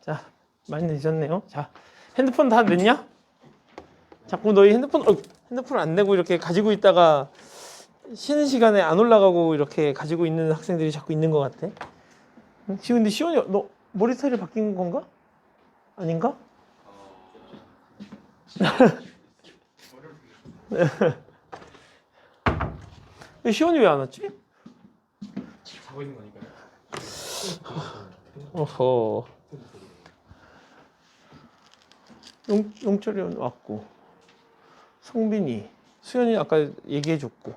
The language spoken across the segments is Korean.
자, 많이 늦었네요. 자, 핸드폰 다 냈냐? 자꾸 너희 핸드폰 안 내고 이렇게 가지고 있다가 쉬는 시간에 안 올라가고 이렇게 가지고 있는 학생들이 자꾸 있는 것 같아. 지금 근데 시원이 너 머리 스타일이 바뀐 건가? 아닌가? 시원이 왜 안 왔지? 자고 있는 거니까요. 어허. 용철이 왔고, 성빈이, 수연이 아까 얘기해줬고.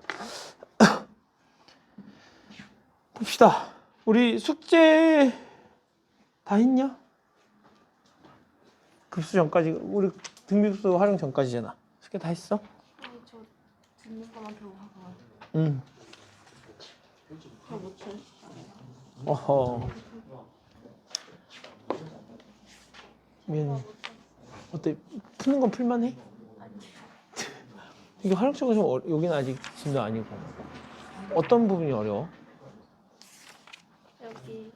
봅시다. 우리 숙제 다 했냐? 급수 전까지, 우리 등비급수 활용 전까지잖아. 숙제 다 했어? 아니 저 듣는 것만 배우고 하고 응. 저 못해. 어허. 미안. 어때? 푸는 건 풀만해? 이게 활용적으로 좀 여기는 아직 진도 아니고. 어떤 부분이 어려워? 여기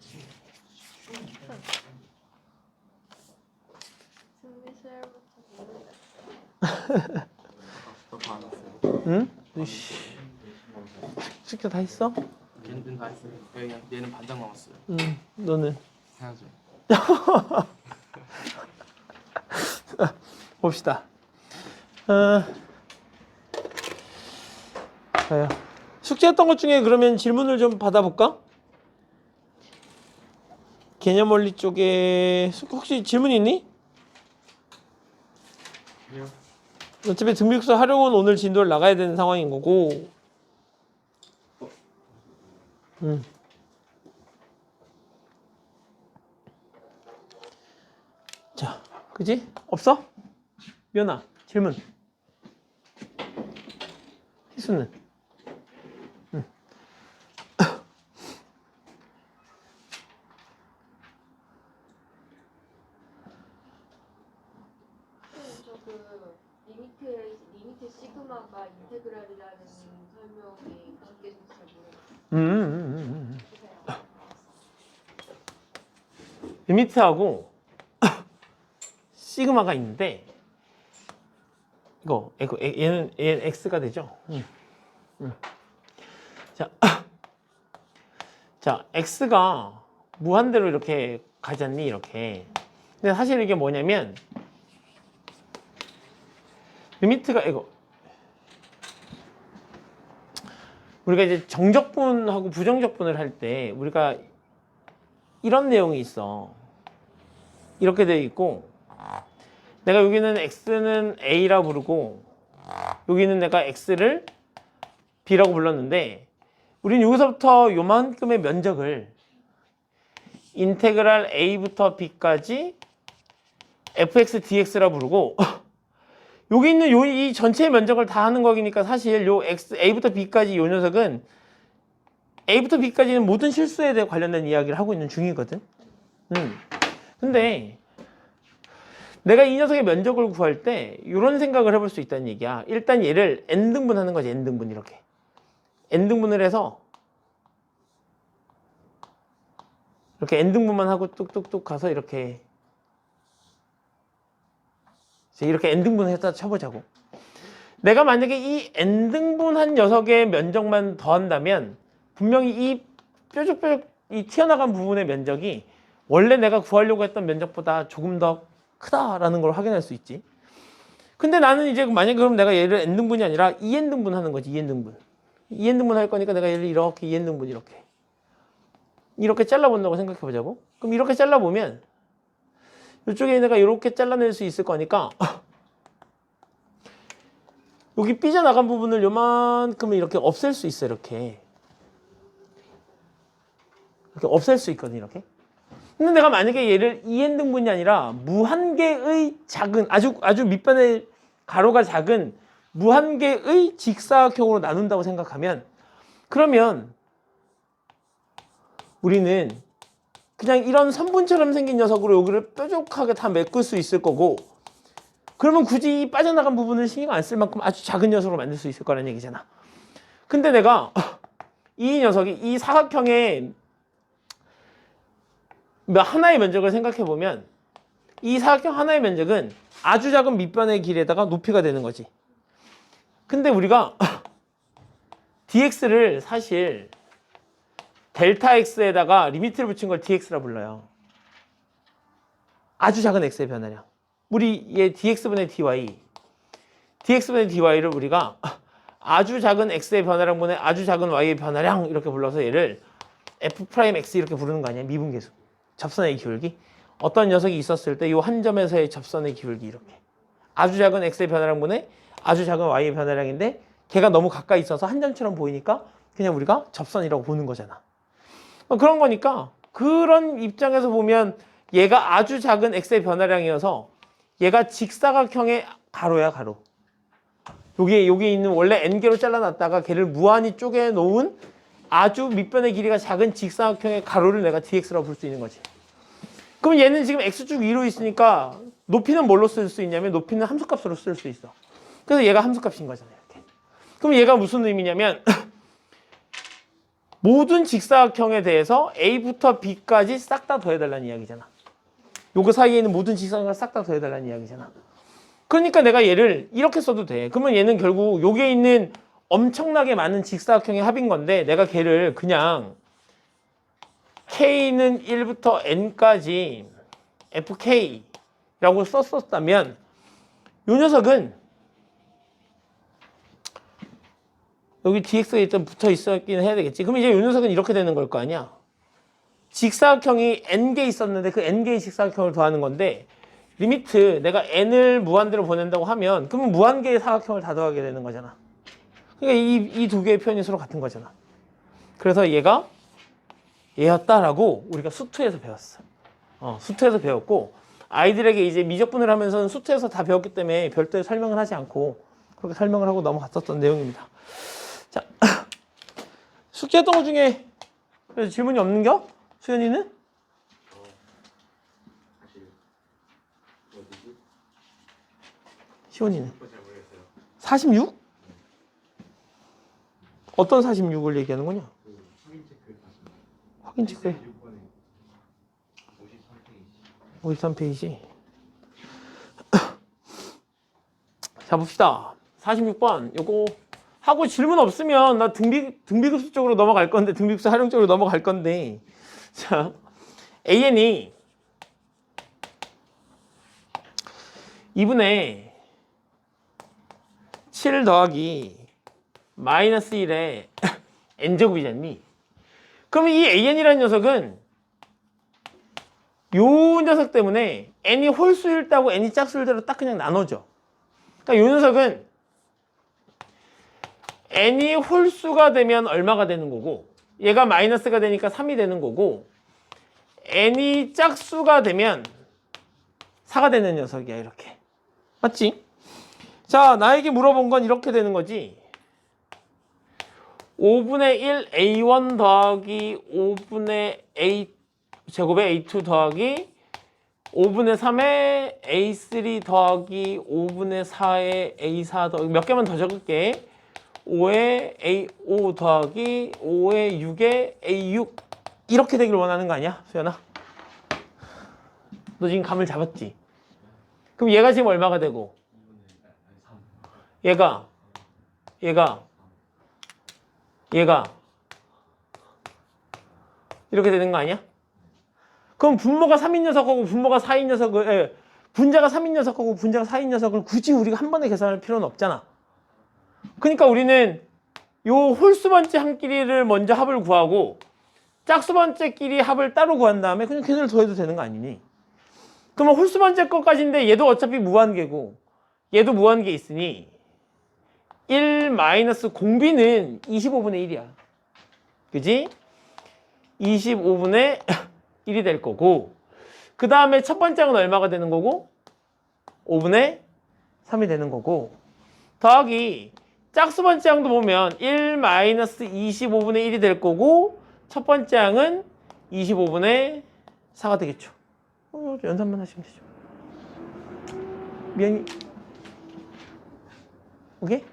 승비수열부터 더안 왔어요. 응? 으이씨. 숙제 다 했어? 걔는 다 했어요. 얘는 반장 남았어요. 응. 너는? 해야죠. 봅시다. 자요. 숙제했던 것 중에 그러면 질문을 좀 받아볼까? 개념 원리 쪽에 혹시 질문 있니? 왜요? 어차피 등비급수 활용은 오늘 진도를 나가야 되는 상황인 거고. 자, 그지? 없어? 미연아, 질문. 희수는? 저그 리미트 시그마가 인테그랄이라는 설명이 어떻게 해서 잘 모르겠어요. 리미트하고 시그마가 있는데 얘는 x가 되죠. 자, x가 무한대로 이렇게 가지 않니? 이렇게. 근데 사실 이게 뭐냐면 리미트가 우리가 이제 정적분하고 부정적분을 할 때 우리가 이런 내용이 있어. 이렇게 되어 있고 내가 여기는 x는 a라 부르고 여기는 내가 x를 b라고 불렀는데 우린 여기서부터 요만큼의 면적을 인테그랄 a부터 b까지 fx dx라 부르고 여기 있는 이 전체 면적을 다 하는 거니까 사실 요 a부터 b까지 요 녀석은 a부터 b까지는 모든 실수에 대해 관련된 이야기를 하고 있는 중이거든. 근데 내가 이 녀석의 면적을 구할 때 이런 생각을 해볼 수 있다는 얘기야. 일단 얘를 n등분 하는 거지. n등분 이렇게. n등분을 해서 이렇게 n등분만 하고 뚝뚝뚝 가서 이렇게 n등분을 했다 쳐보자고. 내가 만약에 이 n등분한 녀석의 면적만 더한다면 분명히 이 뾰족뾰족 이 튀어나간 부분의 면적이 원래 내가 구하려고 했던 면적보다 조금 더 크다라는 걸 확인할 수 있지. 근데 나는 이제 만약에 그럼 내가 얘를 n등분이 아니라 2n등분 하는 거지. 2n등분. 2n등분 할 거니까 내가 얘를 이렇게 2n등분 이렇게 잘라본다고 생각해 보자고. 그럼 이렇게 잘라보면 이쪽에 내가 이렇게 잘라낼 수 있을 거니까 여기 삐져나간 부분을 요만큼을 이렇게 없앨 수 있어. 이렇게 없앨 수 있거든. 이렇게. 근데 내가 만약에 얘를 2n등분이 아니라 무한개의 작은 아주 밑변의 가로가 작은 무한개의 직사각형으로 나눈다고 생각하면 그러면 우리는 그냥 이런 선분처럼 생긴 녀석으로 여기를 뾰족하게 다 메꿀 수 있을 거고 그러면 굳이 이 빠져나간 부분을 신경 안 쓸 만큼 아주 작은 녀석으로 만들 수 있을 거라는 얘기잖아. 근데 내가 이 녀석이 이 사각형의 하나의 면적을 생각해 보면 이 사각형 하나의 면적은 아주 작은 밑변의 길에다가 높이가 되는 거지. 근데 우리가 dx를 사실 델타 x에다가 리미트를 붙인 걸 dx라 불러요. 아주 작은 x의 변화량. 우리 얘 dx분의 dy, dx분의 dy를 우리가 아주 작은 x의 변화량분의 아주 작은 y의 변화량 이렇게 불러서 얘를 f'x 이렇게 부르는 거 아니야? 미분계수. 접선의 기울기. 어떤 녀석이 있었을 때 이 한 점에서의 접선의 기울기 이렇게. 아주 작은 x의 변화량분의 아주 작은 y의 변화량인데 걔가 너무 가까이 있어서 한 점처럼 보이니까 그냥 우리가 접선이라고 보는 거잖아. 그런 거니까 그런 입장에서 보면 얘가 아주 작은 x의 변화량이어서 얘가 직사각형의 가로야, 가로. 여기에 있는 원래 n개로 잘라놨다가 걔를 무한히 쪼개 놓은 아주 밑변의 길이가 작은 직사각형의 가로를 내가 dx라고 볼 수 있는 거지. 그럼 얘는 지금 x축 위로 있으니까 높이는 뭘로 쓸 수 있냐면 높이는 함수값으로 쓸 수 있어. 그래서 얘가 함수값인 거잖아요. 이렇게. 그럼 얘가 무슨 의미냐면 모든 직사각형에 대해서 a부터 b까지 싹 다 더해달라는 이야기잖아. 요거 사이에 있는 모든 직사각형을 싹 다 더해달라는 이야기잖아. 그러니까 내가 얘를 이렇게 써도 돼. 그러면 얘는 결국 여기에 있는 엄청나게 많은 직사각형의 합인 건데 내가 걔를 그냥 k는 1부터 n까지 fk라고 썼었다면 요 녀석은 여기 dx가 일단 붙어 있었긴 해야 되겠지. 그럼 이제 요 녀석은 이렇게 되는 걸 거 아니야. 직사각형이 n개 있었는데 그 n개의 직사각형을 더하는 건데 리미트 내가 n을 무한대로 보낸다고 하면 그러면 무한개의 사각형을 다 더하게 되는 거잖아. 그러니까 이 두 개의 표현이 서로 같은 거잖아. 그래서 얘가 얘였다라고 우리가 수투에서 배웠어. 수투에서 배웠고 아이들에게 이제 미적분을 하면서는 수투에서 다 배웠기 때문에 별도의 설명을 하지 않고 그렇게 설명을 하고 넘어갔었던 내용입니다. 자, 숙제했던 것 중에 질문이 없는겨? 수현이는? 시원이는? 46? 어떤 46을 얘기하는 거냐? 확인 체크. 53페이지. 자, 봅시다. 46번. 요거 하고 질문 없으면 나 등비급수 쪽으로 넘어갈 건데, 등비급수 활용 쪽으로 넘어갈 건데. 자, AN이 2분의 7 더하기 마이너스 1의 n제곱이잖니. 그럼 이 AN이라는 녀석은 요 녀석 때문에 n이 홀수일 때하고 n이 짝수일 때로 딱 그냥 나눠져. 그러니까 요 녀석은 n이 홀수가 되면 얼마가 되는 거고 얘가 마이너스가 되니까 3이 되는 거고 n이 짝수가 되면 4가 되는 녀석이야. 이렇게. 맞지? 자, 나에게 물어본 건 이렇게 되는 거지. 5분의 1 a1 더하기 5분의 a 제곱에 a2 더하기 5분의 3에 a3 더하기 5분의 4에 a4 더하기 몇 개만 더 적을게. 5에 a5 더하기 5에 6에 a6 이렇게 되길 원하는 거 아니야? 수연아? 너 지금 감을 잡았지? 그럼 얘가 지금 얼마가 되고 얘가 이렇게 되는 거 아니야? 그럼 분모가 3인 녀석하고 분모가 4인 녀석을 분자가 3인 녀석하고 분자가 4인 녀석을 굳이 우리가 한 번에 계산할 필요는 없잖아. 그러니까 우리는 요 홀수 번째 한 끼리를 먼저 합을 구하고 짝수 번째 끼리 합을 따로 구한 다음에 그냥 걔네를 더해도 되는 거 아니니? 그러면 홀수 번째 것까지인데 얘도 어차피 무한계고 얘도 무한계 있으니 1 마이너스 공비는 25분의 1이야. 그지? 25분의 1이 될 거고 그 다음에 첫 번째 항은 얼마가 되는 거고 5분의 3이 되는 거고 더하기 짝수 번째 항도 보면 1 마이너스 25분의 1이 될 거고 첫 번째 항은 25분의 4가 되겠죠. 연산만 하시면 되죠. 미연이 오케이?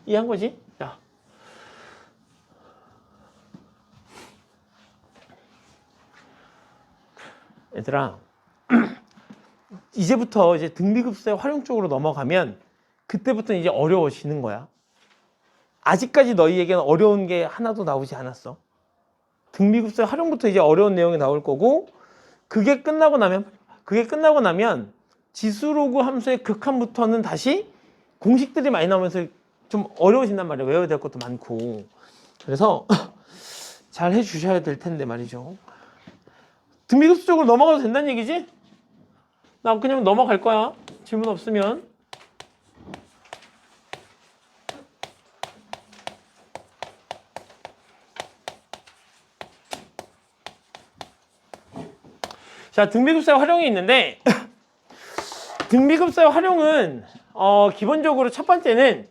이해한 거지? 자. 얘들아 이제부터 이제 등비급수의 활용 쪽으로 넘어가면 그때부터 이제 어려워지는 거야. 아직까지 너희에게는 어려운 게 하나도 나오지 않았어. 등비급수의 활용부터 이제 어려운 내용이 나올 거고, 그게 끝나고 나면 지수로그 함수의 극한부터는 다시 공식들이 많이 나오면서 좀 어려워진단 말이야. 외워야 될 것도 많고. 그래서 잘 해주셔야 될 텐데 말이죠. 등비급수 쪽으로 넘어가도 된다는 얘기지? 나 그냥 넘어갈 거야. 질문 없으면. 자, 등비급수의 활용이 있는데 등비급수의 활용은 기본적으로 첫 번째는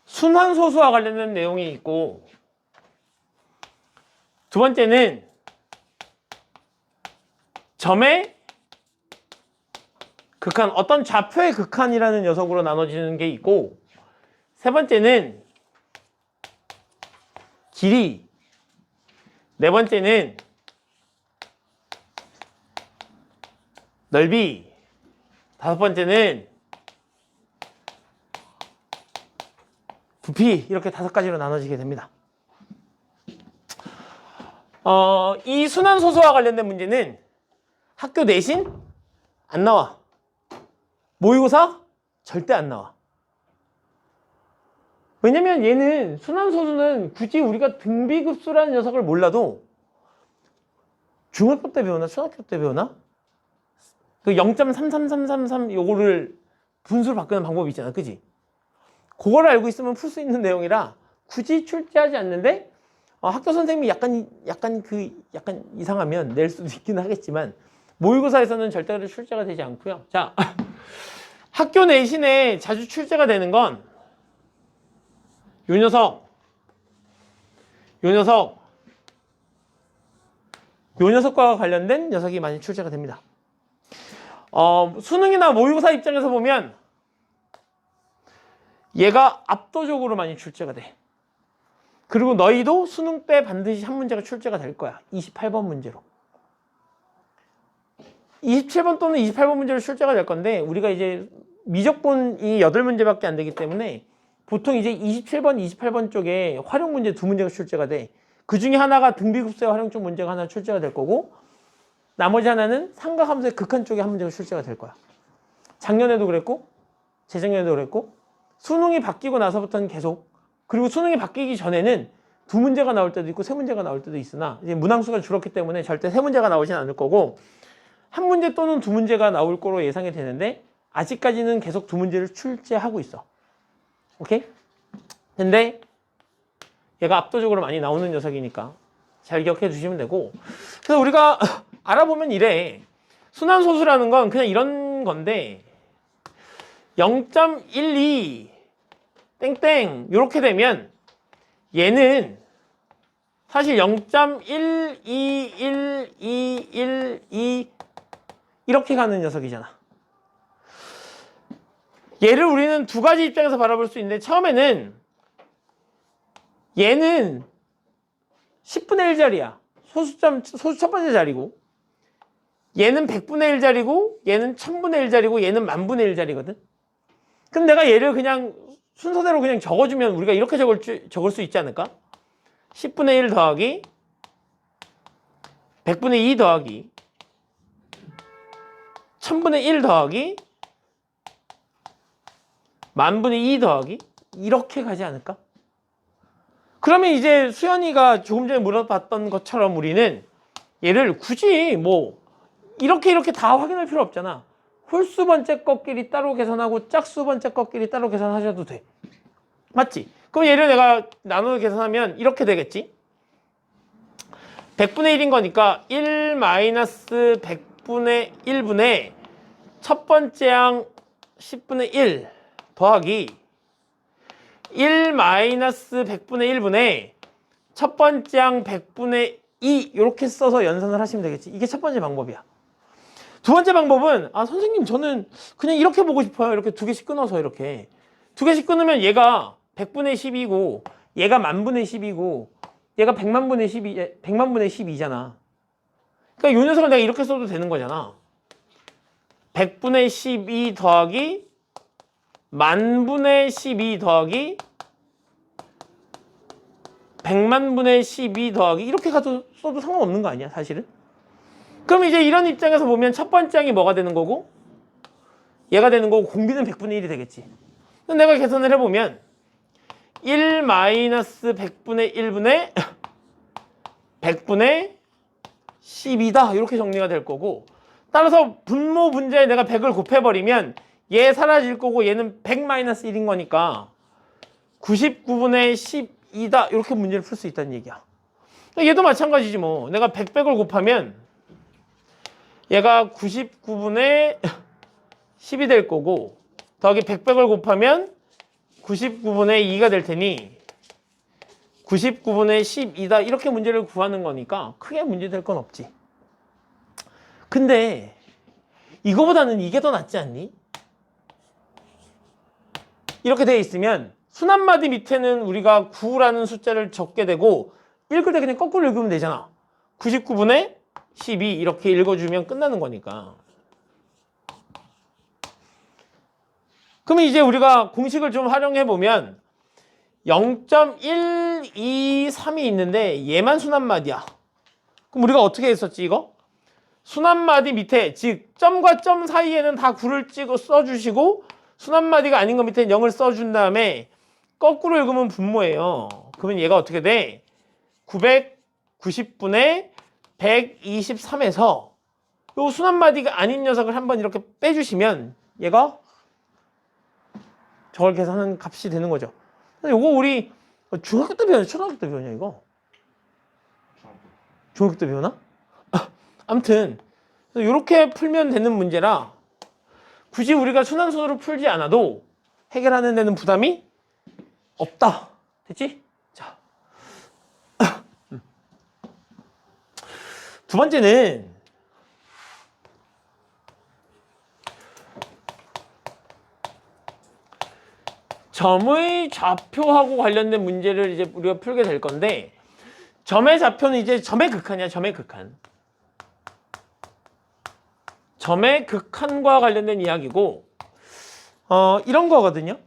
순환소수와 관련된 내용이 있고, 두 번째는 점의 극한, 어떤 좌표의 극한이라는 녀석으로 나눠지는 게 있고, 세 번째는 길이, 네 번째는 넓이, 다섯 번째는 부피, 이렇게 다섯 가지로 나눠지게 됩니다. 이 순환소수와 관련된 문제는 학교 내신 안 나와. 모의고사 절대 안 나와. 왜냐면 얘는 순환소수는 굳이 우리가 등비급수라는 녀석을 몰라도 중학교 때 배우나 초등학교 때 배우나? 그 0.33333 요거를 분수로 바꾸는 방법이 있잖아. 그지? 그걸 알고 있으면 풀 수 있는 내용이라 굳이 출제하지 않는데, 학교 선생님이 약간 이상하면 낼 수도 있긴 하겠지만 모의고사에서는 절대로 출제가 되지 않고요. 자, 학교 내신에 자주 출제가 되는 건 요 녀석과 관련된 녀석이 많이 출제가 됩니다. 수능이나 모의고사 입장에서 보면 얘가 압도적으로 많이 출제가 돼. 그리고 너희도 수능 때 반드시 한 문제가 출제가 될 거야. 28번 문제로. 27번 또는 28번 문제로 출제가 될 건데, 우리가 이제 미적분이 8문제밖에 안 되기 때문에 보통 이제 27번, 28번 쪽에 활용 문제 2문제가 출제가 돼. 그 중에 하나가 등비급수의 활용 쪽 문제가 하나 출제가 될 거고, 나머지 하나는 삼각함수의 극한 쪽에 한 문제가 출제가 될 거야. 작년에도 그랬고, 재작년에도 그랬고, 수능이 바뀌고 나서부터는 계속, 그리고 수능이 바뀌기 전에는 2문제가 나올 때도 있고 3문제가 나올 때도 있으나, 이제 문항수가 줄었기 때문에 절대 3문제가 나오진 않을 거고, 1문제 또는 2문제가 나올 거로 예상이 되는데, 아직까지는 계속 2문제를 출제하고 있어. 오케이? 근데 얘가 압도적으로 많이 나오는 녀석이니까 잘 기억해 주시면 되고, 그래서 우리가 알아보면 이래. 순환소수라는 건 그냥 이런 건데 0.12 땡땡 요렇게 되면 얘는 사실 0.12112 이렇게 가는 녀석이잖아. 얘를 우리는 두 가지 입장에서 바라볼 수 있는데, 처음에는 얘는 10분의 1자리야. 소수 첫 번째 자리고, 얘는 100분의 1자리고, 얘는 1000분의 1자리고, 얘는 10,000분의 1자리거든. 그럼 내가 얘를 그냥 순서대로 그냥 적어주면 우리가 이렇게 적을 수 있지 않을까? 10분의 1 더하기 100분의 2 더하기 1000분의 1 더하기 10,000분의 2 더하기 이렇게 가지 않을까? 그러면 이제 수연이가 조금 전에 물어봤던 것처럼 우리는 얘를 굳이 뭐 이렇게 다 확인할 필요 없잖아. 홀수 번째 것끼리 따로 계산하고 짝수 번째 것끼리 따로 계산하셔도 돼. 맞지? 그럼 얘를 내가 나눠서 계산하면 이렇게 되겠지? 100분의 1인 거니까 1-100분의 1분의 첫 번째 항 10분의 1 더하기 1-100분의 1분의 첫 번째 항 100분의 2 이렇게 써서 연산을 하시면 되겠지. 이게 첫 번째 방법이야. 두 번째 방법은 선생님 저는 그냥 이렇게 보고 싶어요. 이렇게 두 개씩 끊어서 이렇게 두 개씩 끊으면 얘가 100분의 10이고 얘가 10,000분의 10이고 얘가 100만 분의 12잖아. 그러니까 이 녀석을 내가 이렇게 써도 되는 거잖아. 100분의 12 더하기 만분의 12 더하기 100만 분의 12 더하기 이렇게 가도 써도 상관없는 거 아니야 사실은? 그럼 이제 이런 입장에서 보면 첫 번째 항이 뭐가 되는 거고 얘가 되는 거고 공비는 100분의 1이 되겠지. 그럼 내가 계산을 해보면 1 마이너스 100분의 1분의 100분의 12다 이렇게 정리가 될 거고 따라서 분모 분자에 내가 100을 곱해버리면 얘 사라질 거고 얘는 100 마이너스 1인 거니까 99분의 12다 이렇게 문제를 풀 수 있다는 얘기야. 얘도 마찬가지지 뭐. 내가 100을 곱하면 얘가 99분의 10이 될 거고 더하기 100을 곱하면 99분의 2가 될 테니 99분의 12다 이렇게 문제를 구하는 거니까 크게 문제 될 건 없지. 근데 이거보다는 이게 더 낫지 않니? 이렇게 돼 있으면 순환마디 밑에는 우리가 9라는 숫자를 적게 되고 읽을 때 그냥 거꾸로 읽으면 되잖아. 99분의 12 이렇게 읽어주면 끝나는 거니까. 그러면 이제 우리가 공식을 좀 활용해 보면 0.123이 있는데 얘만 순환마디야. 그럼 우리가 어떻게 했었지 이거? 순환마디 밑에 즉 점과 점 사이에는 다 9를 찍어 써주시고 순환마디가 아닌 거 밑에 0을 써준 다음에 거꾸로 읽으면 분모예요. 그러면 얘가 어떻게 돼? 990분의 123에서 요 순환마디가 아닌 녀석을 한번 이렇게 빼주시면 얘가 저걸 계산하는 값이 되는 거죠. 요거 우리 중학교 때 배웠냐? 초등학교 때 배웠냐 이거? 중학교 때 배우나? 아무튼 이렇게 풀면 되는 문제라 굳이 우리가 순환순으로 풀지 않아도 해결하는 데는 부담이 없다. 됐지? 자, 두 번째는 점의 좌표하고 관련된 문제를 이제 우리가 풀게 될 건데 점의 좌표는 이제 점의 극한이야. 점의 극한. 점의 극한과 관련된 이야기고 이런 거거든요.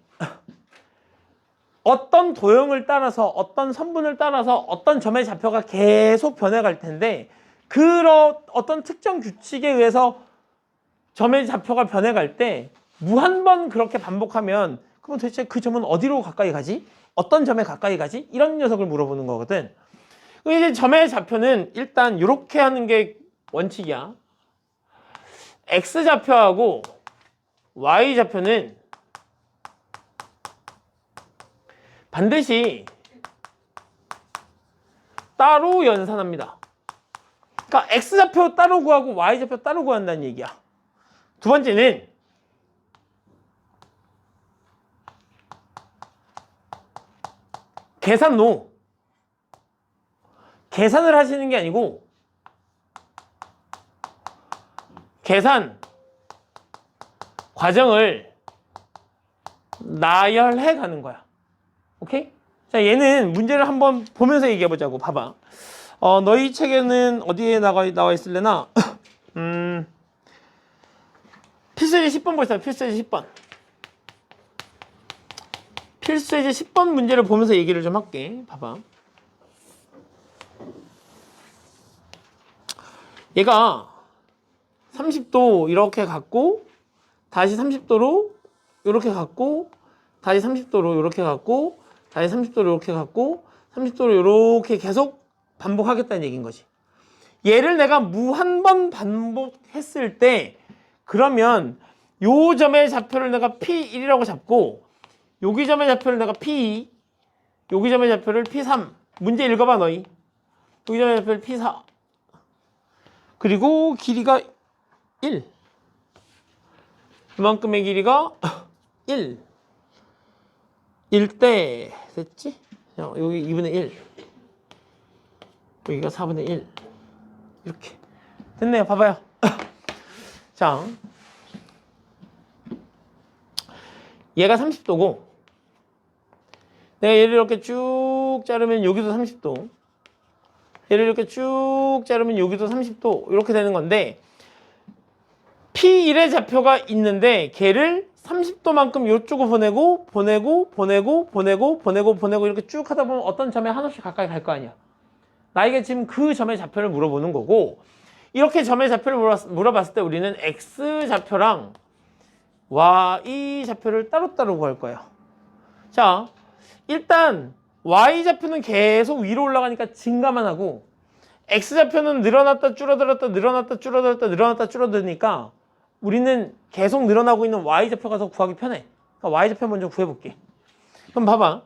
어떤 도형을 따라서 어떤 선분을 따라서 어떤 점의 좌표가 계속 변해갈 텐데 그런 어떤 특정 규칙에 의해서 점의 좌표가 변해갈 때 무한번 그렇게 반복하면 그럼 도대체 그 점은 어디로 가까이 가지? 어떤 점에 가까이 가지? 이런 녀석을 물어보는 거거든. 이제 점의 좌표는 일단 이렇게 하는 게 원칙이야. X좌표하고 Y좌표는 반드시 따로 연산합니다. 그러니까 X좌표 따로 구하고 Y좌표 따로 구한다는 얘기야. 두 번째는 계산로. 계산을 하시는 게 아니고 계산 과정을 나열해 가는 거야. 오케이? 자, 얘는 문제를 한번 보면서 얘기해 보자고. 봐봐. 너희 책에는 어디에 나와 있을래나? 필수예제 10번 보시다. 필수예제 10번. 필수예제 10번 문제를 보면서 얘기를 좀 할게. 봐봐. 얘가 30도 이렇게 갖고 다시 30도로 이렇게 갖고 다시 30도로 이렇게 갖고 다시 30도로 이렇게 갖고 30도로 이렇게 계속 반복하겠다는 얘기인 거지. 얘를 내가 무한번 반복했을 때 그러면 요 점의 좌표를 내가 P1이라고 잡고 여기 점의 좌표를 내가 P2 여기 점의 좌표를 P3 문제 읽어봐 너희. 여기 점의 좌표를 P4 그리고 길이가 1 이만큼의 길이가 1 때 됐지? 여기 2분의 1 여기가 4분의 1 이렇게 됐네요. 봐봐요. 자, 얘가 30도고 내가 얘를 이렇게 쭉 자르면 여기도 30도 얘를 이렇게 쭉 자르면 여기도 30도 이렇게 되는 건데 P1의 좌표가 있는데 걔를 30도만큼 이쪽으로 보내고 이렇게 쭉 하다 보면 어떤 점에 한없이 가까이 갈 거 아니야. 나에게 지금 그 점의 좌표를 물어보는 거고 이렇게 점의 좌표를 물어봤을 때 우리는 X 좌표랑 Y 좌표를 따로따로 구할 거예요. 자, 일단 Y 좌표는 계속 위로 올라가니까 증가만 하고 X 좌표는 늘어났다 줄어들었다 늘어났다 줄어들었다 늘어났다 줄어드니까 우리는 계속 늘어나고 있는 Y 좌표가 더 구하기 편해. 그러니까 Y 좌표 먼저 구해볼게. 그럼 봐봐.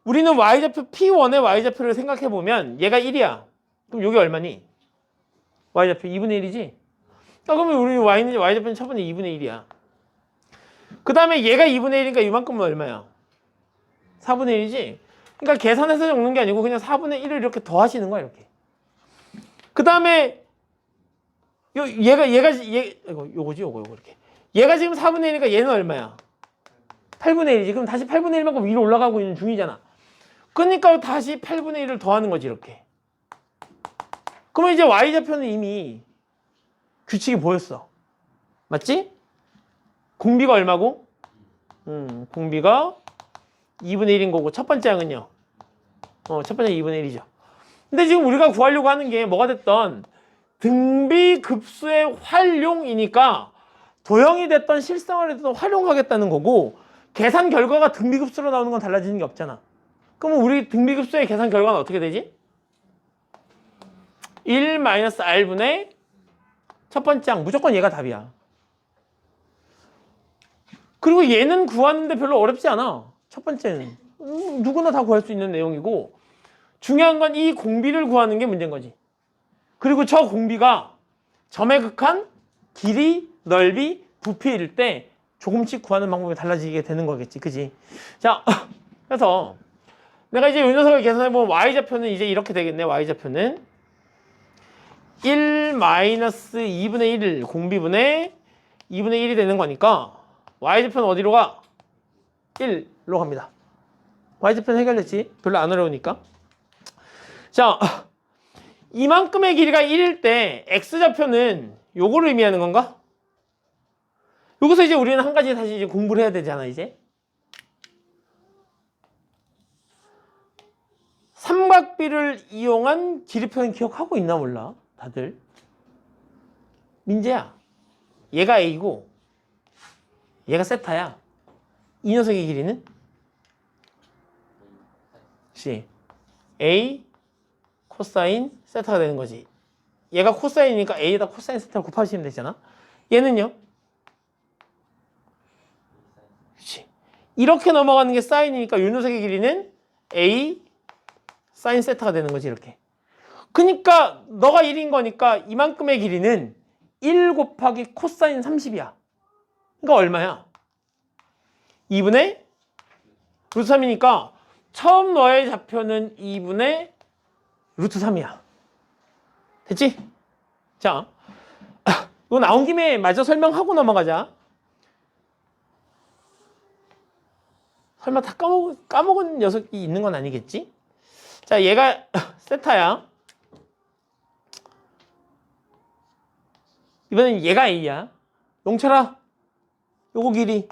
우리는 Y좌표 P1의 Y좌표를 생각해보면 얘가 1이야. 그럼 여기 얼마니? Y좌표 2분의 1이지? 그러면 우리 Y좌표는 첫 번째 2분의 1이야. 그 다음에 얘가 2분의 1이니까 이만큼은 얼마야? 4분의 1이지? 그러니까 계산해서 적는 게 아니고 그냥 4분의 1을 이렇게 더하시는 거야, 이렇게. 그 다음에 요거지, 요거 이렇게. 얘가 지금 4분의 1이니까 얘는 얼마야? 8분의 1이지. 그럼 다시 8분의 1만큼 위로 올라가고 있는 중이잖아. 그러니까 다시 8분의 1을 더하는 거지, 이렇게. 그러면 이제 Y좌표는 이미 규칙이 보였어. 맞지? 공비가 얼마고? 공비가 2분의 1인 거고 첫 번째 항은요? 첫 번째 2분의 1이죠. 근데 지금 우리가 구하려고 하는 게 뭐가 됐던 등비급수의 활용이니까 도형이 됐던 실생활에 됐던 활용하겠다는 거고 계산 결과가 등비급수로 나오는 건 달라지는 게 없잖아. 그러면 우리 등비급수의 계산 결과는 어떻게 되지? 1-R분의 첫 번째 항 무조건 얘가 답이야. 그리고 얘는 구하는데 별로 어렵지 않아. 첫 번째는 누구나 다 구할 수 있는 내용이고 중요한 건 이 공비를 구하는 게 문제인 거지. 그리고 저 공비가 점의 극한, 길이, 넓이, 부피일 때 조금씩 구하는 방법이 달라지게 되는 거겠지. 그지? 자, 그래서 내가 이제 이 녀석을 계산해보면 Y좌표는 이제 이렇게 되겠네. Y좌표는 1-2분의 1 공비분의 2분의 1이 되는 거니까 Y좌표는 어디로 가? 1로 갑니다. Y좌표는 해결됐지? 별로 안 어려우니까. 자, 이만큼의 길이가 1일 때 X좌표는 요거를 의미하는 건가? 여기서 이제 우리는 한 가지 다시 이제 공부를 해야 되잖아, 이제. 삼각비를 이용한 길이표는 기억하고 있나 몰라, 다들? 민재야, 얘가 A고 얘가 세타야. 이 녀석의 길이는? 그치? A 코사인 세타가 되는 거지. 얘가 코사인이니까 A에다 코사인 세타를 곱하시면 되잖아. 얘는요? 그치? 이렇게 넘어가는 게 사인이니까 이 녀석의 길이는 A 사인 세타가 되는 거지, 이렇게. 그니까 너가 1인 거니까 이만큼의 길이는 1 곱하기 코사인 30이야. 그러니까 얼마야? 2분의 루트 3이니까 처음 너의 좌표는 2분의 루트 3이야. 됐지? 자, 이거 나온 김에 마저 설명하고 넘어가자. 설마 다 까먹은 녀석이 있는 건 아니겠지? 자, 얘가 세타야. 이번엔 얘가 A야. 용철아, 요거 길이.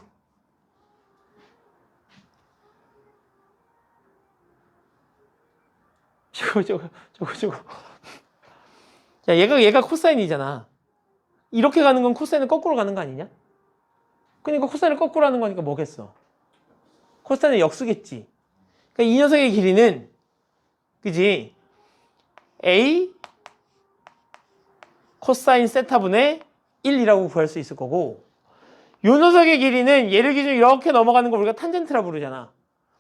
저거. 자, 얘가 코사인이잖아. 이렇게 가는 건 코사인은 거꾸로 가는 거 아니냐? 그러니까 코사인을 거꾸로 하는 거니까 뭐겠어? 코사인은 역수겠지. 그러니까 이 녀석의 길이는, 그지? A 코사인 세타분의 1이라고 구할 수 있을 거고, 요 녀석의 길이는 얘를 기준으로 이렇게 넘어가는 걸 우리가 탄젠트라 부르잖아.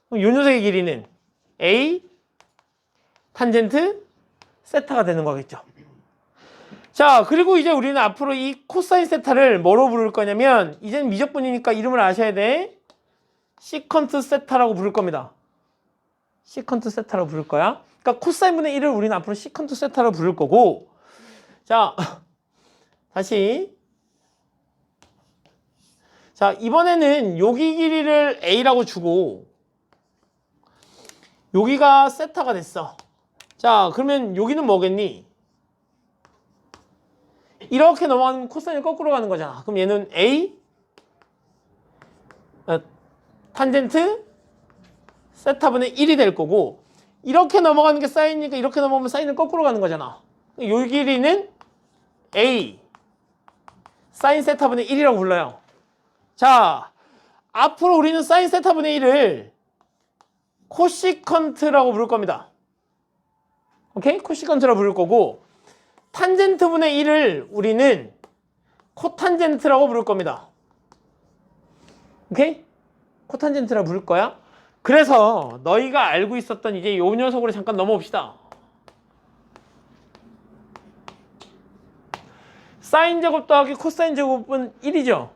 그럼 요 녀석의 길이는 A 탄젠트 세타가 되는 거겠죠. 자, 그리고 이제 우리는 앞으로 이 코사인 세타를 뭐로 부를 거냐면, 이제는 미적분이니까 이름을 아셔야 돼. 시컨트 세타라고 부를 겁니다. 시컨트 세타라고 부를 거야. 그러니까 코사인분의 1을 우리는 앞으로 시컨트 세타라고 부를 거고, 자, 다시. 자, 이번에는 여기 길이를 A라고 주고 여기가 세타가 됐어. 자, 그러면 여기는 뭐겠니? 이렇게 넘어가는 코사인이 거꾸로 가는 거잖아. 그럼 얘는 A 탄젠트 세타분의 1이 될 거고, 이렇게 넘어가는 게 사인이니까 이렇게 넘어가면 사인은 거꾸로 가는 거잖아. 요 길이는 A 사인 세타분의 1이라고 불러요. 자, 앞으로 우리는 사인 세타분의 1을 코시컨트라고 부를 겁니다. 오케이? 코시컨트라고 부를 거고, 탄젠트분의 1을 우리는 코탄젠트라고 부를 겁니다. 오케이? 코탄젠트라고 부를 거야. 그래서 너희가 알고 있었던 이제 요 녀석으로 잠깐 넘어옵시다. 사인 제곱 더하기 코사인 제곱은 1이죠.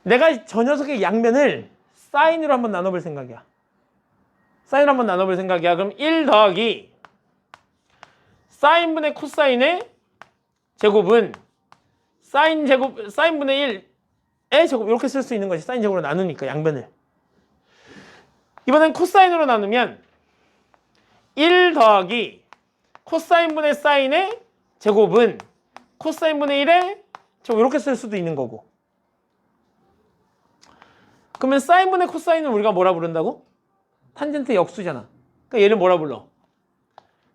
내가 저 녀석의 양면을 사인으로 한번 나눠볼 생각이야. 사인으로 한번 나눠볼 생각이야. 그럼 1 더하기 사인분의 코사인의 제곱은 사인 제곱, 사인분의 1의 제곱 이렇게 쓸 수 있는 거지. 사인 제곱으로 나누니까 양변을. 이번엔 코사인으로 나누면 1 더하기 코사인분의 사인의 제곱은 코사인분의 1의 제곱 이렇게 쓸 수도 있는 거고. 그러면 사인분의 코사인은 우리가 뭐라 부른다고? 탄젠트 역수잖아. 그러니까 얘를 뭐라 불러?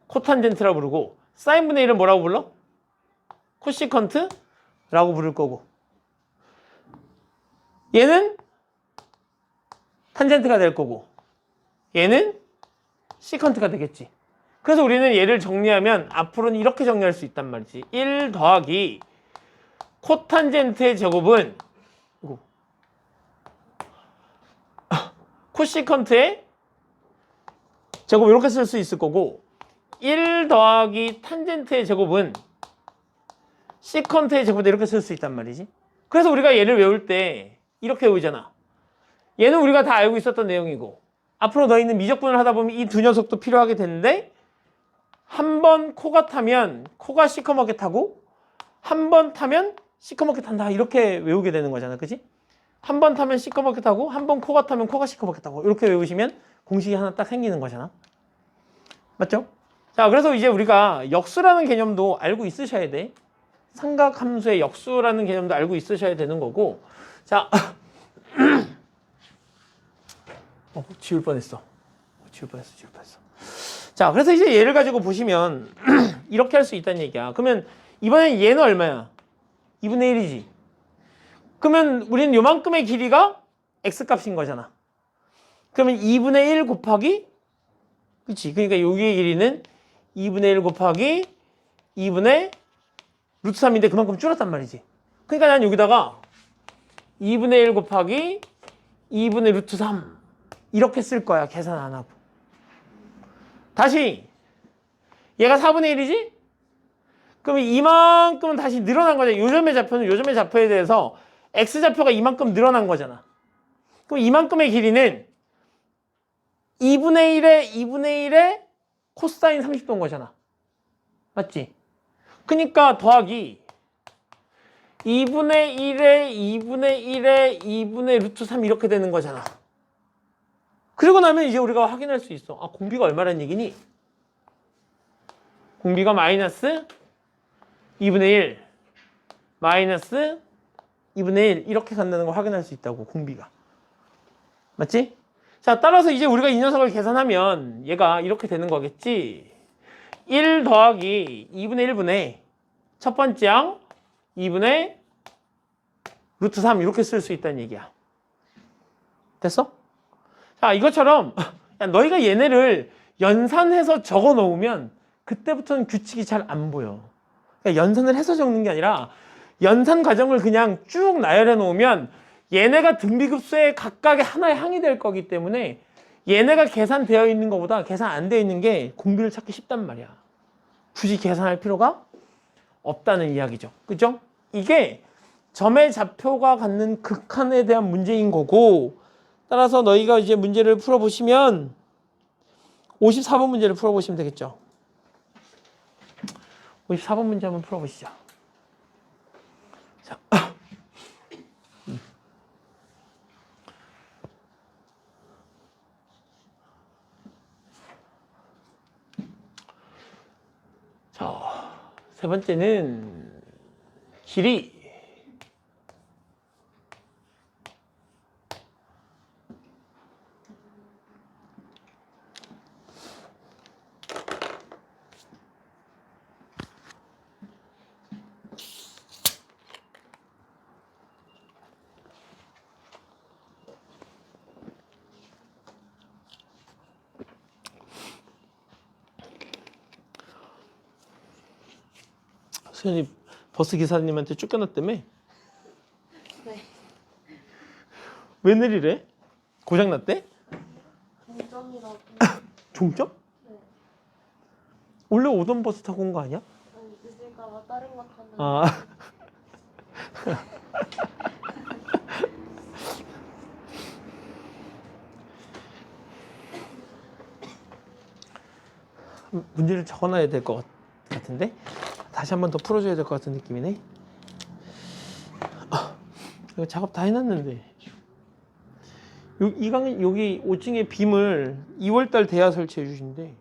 코탄젠트라 부르고, 사인분의 1은 뭐라고 불러? 코시컨트라고 부를 거고, 얘는 탄젠트가 될 거고, 얘는 시컨트가 되겠지. 그래서 우리는 얘를 정리하면 앞으로는 이렇게 정리할 수 있단 말이지. 1 더하기 코탄젠트의 제곱은 코시컨트의 제곱 이렇게 쓸 수 있을 거고, 1 더하기 탄젠트의 제곱은 시컨트의 제곱도 이렇게 쓸 수 있단 말이지. 그래서 우리가 얘를 외울 때 이렇게 외우잖아. 얘는 우리가 다 알고 있었던 내용이고, 앞으로 너희는 미적분을 하다 보면 이 두 녀석도 필요하게 되는데, 한 번 코가 타면 코가 시커멓게 타고, 한 번 타면 시커멓게 탄다, 이렇게 외우게 되는 거잖아. 그치? 한 번 타면 시커멓게 타고, 한 번 코가 타면 코가 시커멓게 타고, 이렇게 외우시면 공식이 하나 딱 생기는 거잖아. 맞죠? 자, 그래서 이제 우리가 역수라는 개념도 알고 있으셔야 돼. 삼각함수의 역수라는 개념도 알고 있으셔야 되는 거고. 자, 지울 뻔했어. 지울 뻔했어. 자, 그래서 이제 얘를 가지고 보시면 이렇게 할 수 있다는 얘기야. 그러면 이번엔 얘는 얼마야? 2분의 1이지. 그러면 우리는 요만큼의 길이가 x값인 거잖아. 그러면 2분의 1 곱하기, 그치? 그러니까 여기의 길이는 2분의 1 곱하기 2분의 루트 3인데 그만큼 줄었단 말이지. 그러니까 난 여기다가 2분의 1 곱하기 2분의 루트 3 이렇게 쓸 거야. 계산 안 하고. 다시 얘가 4분의 1이지? 그러면 이만큼은 다시 늘어난 거잖아. 요점의 좌표는 요점의 좌표에 대해서 x좌표가 이만큼 늘어난 거잖아. 그럼 이만큼의 길이는 2분의 1의 코사인 30도인 거잖아. 맞지? 그러니까 더하기 2분의 2분의 루트 3 이렇게 되는 거잖아. 그리고 나면 이제 우리가 확인할 수 있어. 아, 공비가 얼마라는 얘기니? 공비가 마이너스 2분의 1 마이너스 2분의 1 이렇게 간다는 걸 확인할 수 있다고. 공비가. 맞지? 자, 따라서 이제 우리가 이 녀석을 계산하면 얘가 이렇게 되는 거겠지. 1 더하기 2분의 1분의 첫 번째 항 2분의 루트 3 이렇게 쓸 수 있다는 얘기야. 됐어? 자, 이것처럼 너희가 얘네를 연산해서 적어 놓으면 그때부터는 규칙이 잘 안 보여. 그러니까 연산을 해서 적는 게 아니라 연산 과정을 그냥 쭉 나열해 놓으면 얘네가 등비급수의 각각의 하나의 항이 될 거기 때문에 얘네가 계산되어 있는 것보다 계산 안 되어 있는 게 공비를 찾기 쉽단 말이야. 굳이 계산할 필요가 없다는 이야기죠. 그죠? 이게 점의 좌표가 갖는 극한에 대한 문제인 거고, 따라서 너희가 이제 문제를 풀어보시면 54번 문제를 풀어보시면 되겠죠. 54번 문제 한번 풀어보시죠. 자. 자, 세 번째는 길이. 수현이 버스 기사님한테 쫓겨났다며? 네. 왜 내리래? 고장 났대? 동점이라고. 종점? 네. 원래 오던 버스 타고 온 거 아니야? 아니 늦을까봐 다른 거 타는. 아. 문제를 적어놔야 될 것 같은데? 다시 한 번 더 풀어줘야 될 것 같은 느낌이네. 이거 작업 다 해놨는데. 여기 5층에 빔을 2월달 돼야 설치해 주신대.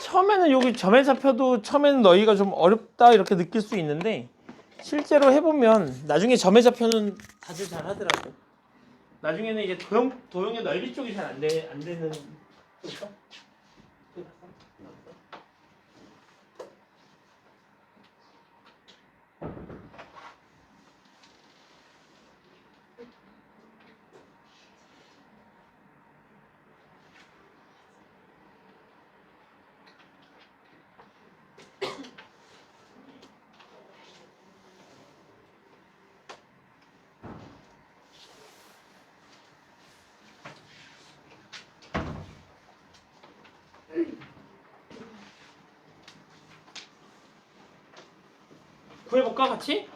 처음에는 여기 점에 잡혀도 처음에는 너희가 좀 어렵다 이렇게 느낄 수 있는데 실제로 해보면 나중에 점에 잡혀는 다들 잘 하더라고. 나중에는 이제 도형의 넓이 쪽이 잘 안 되는. 그렇죠? 구해볼까 같이?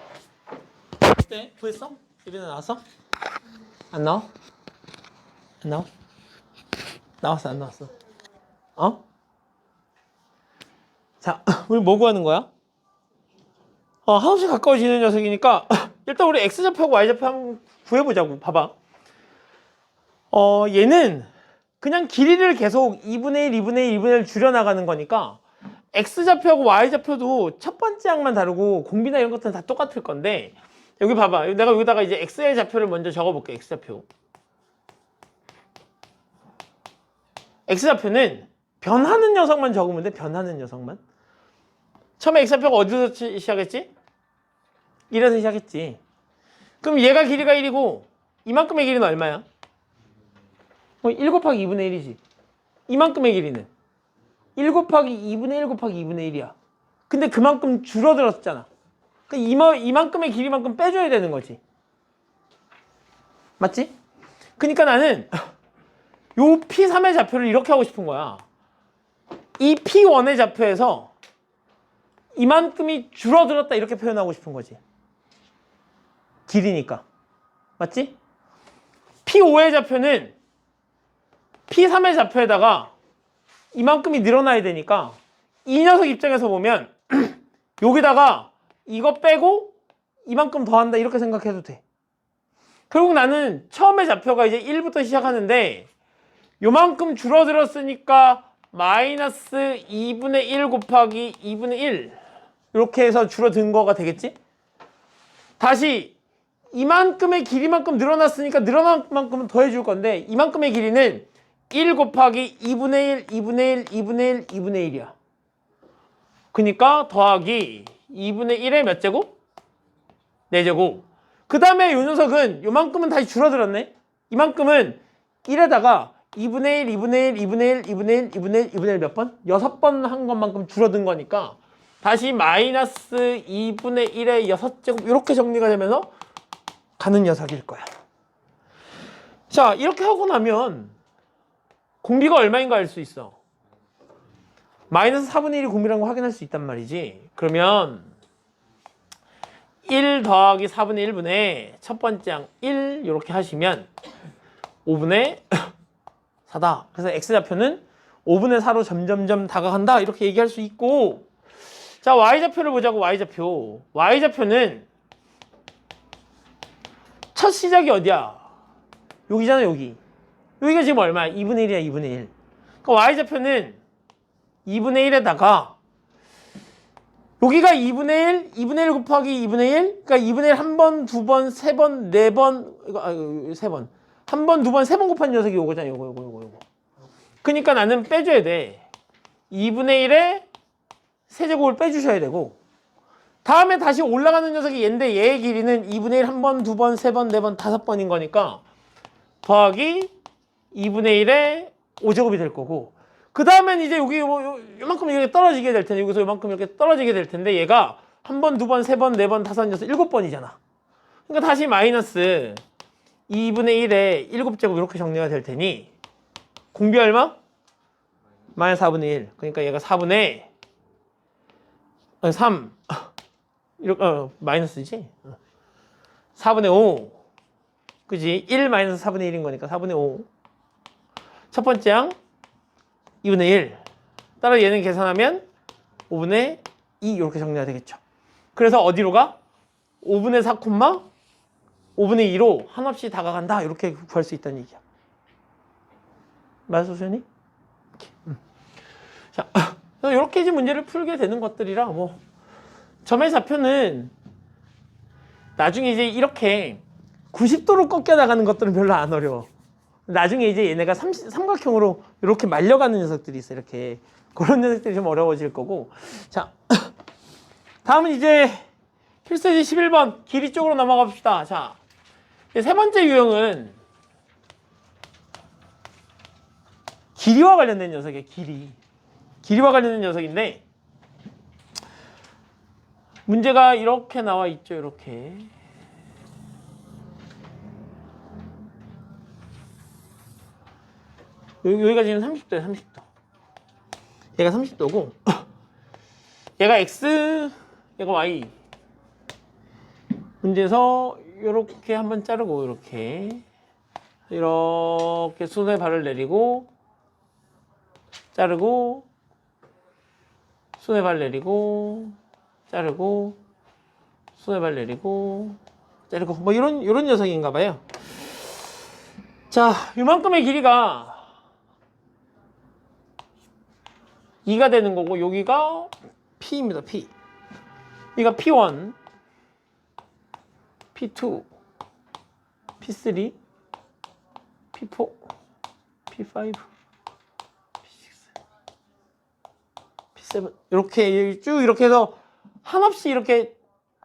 어때? 구했어? 예빈아 나왔어? 안 나와? 안 나와? 나왔어 안 나왔어? 어? 자 우리 뭐 구하는 거야? 한없이 가까워지는 녀석이니까 일단 우리 X좌표하고 Y좌표 한번 구해보자고. 봐봐. 얘는 그냥 길이를 계속 2분의 1, 2분의 1, 2분의 1 줄여나가는 거니까 X좌표하고 Y좌표도 첫 번째 항만 다르고 공비나 이런 것들은 다 똑같을 건데 여기 봐봐. 내가 여기다가 이제 X의 좌표를 먼저 적어볼게. X좌표. X좌표는 변하는 녀석만 적으면 돼. 변하는 녀석만. 처음에 X좌표가 어디서 시작했지? 1에서 시작했지. 그럼 얘가 길이가 1이고 이만큼의 길이는 얼마야? 1 곱하기 2분의 1이지. 이만큼의 길이는 1 곱하기 2분의 1 곱하기 2분의 1이야. 근데 그만큼 줄어들었잖아. 그러니까 이만큼의 길이만큼 빼줘야 되는 거지. 맞지? 그러니까 나는 요 P3의 좌표를 이렇게 하고 싶은 거야. 이 P1의 좌표에서 이만큼이 줄어들었다 이렇게 표현하고 싶은 거지. 길이니까. 맞지? P5의 좌표는 P3의 좌표에다가 이만큼이 늘어나야 되니까 이 녀석 입장에서 보면 여기다가 이거 빼고 이만큼 더한다 이렇게 생각해도 돼. 결국 나는 처음에 좌표가 이제 1부터 시작하는데 요만큼 줄어들었으니까 마이너스 2분의 1 곱하기 2분의 1 이렇게 해서 줄어든 거가 되겠지? 다시 이만큼의 길이만큼 늘어났으니까 늘어난 만큼은 더해줄 건데 이만큼의 길이는 1 곱하기 2분의 1, 2분의 1, 2분의 1, 2분의 1이야. 그러니까 더하기 2분의 1의 몇 제곱? 4제곱. 그 다음에 요 녀석은 요만큼은 다시 줄어들었네. 이만큼은 1에다가 2분의 1, 2분의 1, 2분의 1, 2분의 1, 2분의 1, 2분의 1 몇 번? 6번 한 것만큼 줄어든 거니까 다시 마이너스 2분의 1의 6제곱 이렇게 정리가 되면서 가는 녀석일 거야. 자, 이렇게 하고 나면 공비가 얼마인가 알 수 있어. 마이너스 4분의 1이 공비라는 거 확인할 수 있단 말이지. 그러면 1 더하기 4분의 1분의 첫 번째 항 1 이렇게 하시면 5분의 4다. 그래서 x좌표는 5분의 4로 점점점 다가간다 이렇게 얘기할 수 있고, 자 y좌표를 보자고. y좌표는 첫 시작이 어디야? 여기잖아. 여기가 지금 얼마야? 2분의 1이야. 2분의 1. 그러니까 y좌표는 2분의 1에다가 여기가 2분의 1, 2분의 1 곱하기 2분의 1. 그러니까 2분의 1 한 번, 두 번, 세 번, 네 번, 세 번. 한 번, 두 번, 세 번 곱한 녀석이 요거잖아. 요거. 그러니까 나는 빼줘야 돼. 2분의 1에 세제곱을 빼주셔야 되고, 다음에 다시 올라가는 녀석이 얘인데 얘의 길이는 2분의 1 한 번, 두 번, 세 번, 네 번, 다섯 번인 거니까 더하기 2분의 1에 5제곱이 될 거고, 그 다음엔 이제 여기 요만큼 이렇게 떨어지게 될 텐데, 여기서 요만큼 이렇게 떨어지게 될 텐데 얘가 한 번, 두 번, 세 번, 네 번, 다섯, 여섯, 7번이잖아. 그러니까 다시 마이너스 2분의 1에 7제곱 이렇게 정리가 될 테니 공비 얼마? 마이너스 4분의 1. 그러니까 얘가 4분의 3 이렇게 마이너스지? 4분의 5 그지? 1 마이너스 4분의 1인 거니까 4분의 5. 첫 번째 항 2분의 1. 따라 얘는 계산하면 5분의 2 이렇게 정리가 되겠죠. 그래서 어디로 가? 5분의 4, 5분의 2로 한없이 다가간다 이렇게 구할 수 있다는 얘기야. 맞아, 소연이? 자, 이렇게 이제 문제를 풀게 되는 것들이라 뭐 점의 좌표는 나중에 이제 이렇게 90도로 꺾여 나가는 것들은 별로 안 어려워. 나중에 이제 얘네가 삼각형으로 이렇게 말려가는 녀석들이 있어. 이렇게 그런 녀석들이 좀 어려워질 거고. 자, 다음은 이제 필수지 11번 길이 쪽으로 넘어가 봅시다. 자, 세 번째 유형은 길이와 관련된 녀석이에요. 길이와 관련된 녀석인데 문제가 이렇게 나와 있죠. 이렇게. 여기가 지금 30도야. 30도. 얘가 30도고 얘가 X, 얘가 Y. 문제에서 이렇게 한번 자르고 이렇게 순서의 발을 내리고 자르고 순서의 발 내리고 자르고 순서의 발 내리고 자르고 뭐 이런 녀석인가 봐요. 자, 이만큼의 길이가 2가 되는 거고 여기가 P입니다. P. 여기가 P1, P2, P3, P4, P5, P6, P7 이렇게 쭉 이렇게 해서 한없이 이렇게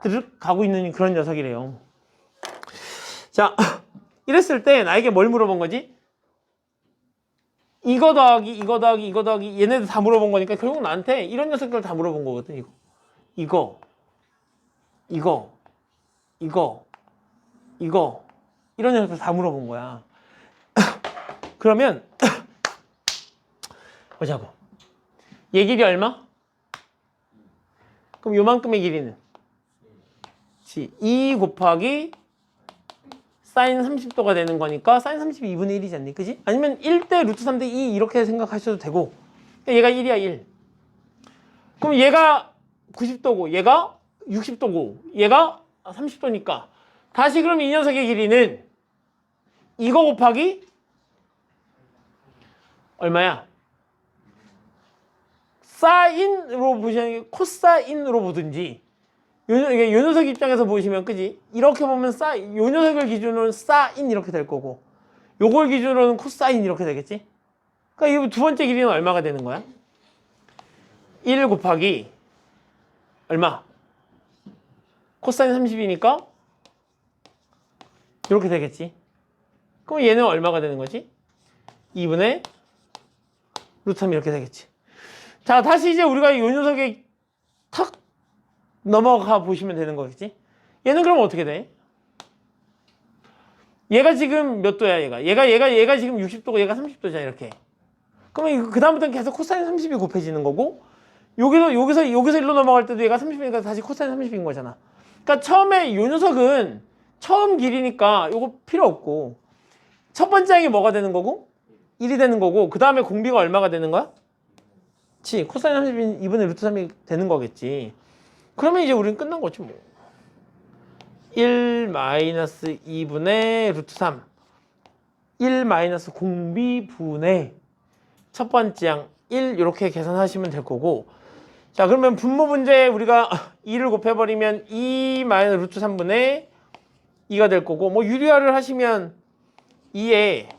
드륵 가고 있는 그런 녀석이래요. 자, 이랬을 때 나에게 뭘 물어본 거지? 이거 더하기 이거 더하기 이거 더하기 얘네들 다 물어본 거니까 결국 나한테 이런 녀석들 다 물어본 거거든. 이거 이런 녀석들 다 물어본 거야. 그러면 보자고. 얘 길이 얼마? 그럼 요만큼의 길이는 2 곱하기 사인 30도가 되는 거니까 사인 30이 2분의 1이지 않니? 그지? 아니면 1대 루트 3대 2 이렇게 생각하셔도 되고 얘가 1이야 1. 그럼 얘가 90도고 얘가 60도고 얘가 30도니까 다시 그럼 이 녀석의 길이는 이거 곱하기 얼마야? 사인으로 보시는 코사인으로 보든지 요 녀석 입장에서 보시면 그지? 이렇게 보면 요 녀석을 기준으로는 사인 이렇게 될 거고 요걸 기준으로는 코사인 이렇게 되겠지? 그러니까 이 두 번째 길이는 얼마가 되는 거야? 1 곱하기 얼마? 코사인 30이니까 이렇게 되겠지? 그럼 얘는 얼마가 되는 거지? 2분의 루트 3 이렇게 되겠지? 자, 다시 이제 우리가 이 녀석에 탁 넘어가 보시면 되는 거겠지? 얘는 그럼 어떻게 돼? 얘가 지금 몇 도야, 얘가 지금 60도고 얘가 30도잖아, 이렇게. 그러면 그다음부터는 계속 코사인 30이 곱해지는 거고, 여기서 일로 넘어갈 때도 얘가 30이니까 다시 코사인 30인 거잖아. 그러니까 처음에 이 녀석은 처음 길이니까 요거 필요 없고, 첫 번째 항이 뭐가 되는 거고? 1이 되는 거고, 그 다음에 공비가 얼마가 되는 거야? 그치, 코사인 30인 2분의 루트 3이 되는 거겠지. 그러면 이제 우리는 끝난 거지 뭐. 1 마이너스 2분의 루트 3 1 마이너스 공비분의 첫 번째 항 1 이렇게 계산하시면 될 거고, 자 그러면 분모 문제에 우리가 2를 곱해버리면 2 마이너스 루트 3분의 2가 될 거고, 뭐 유리화를 하시면 2에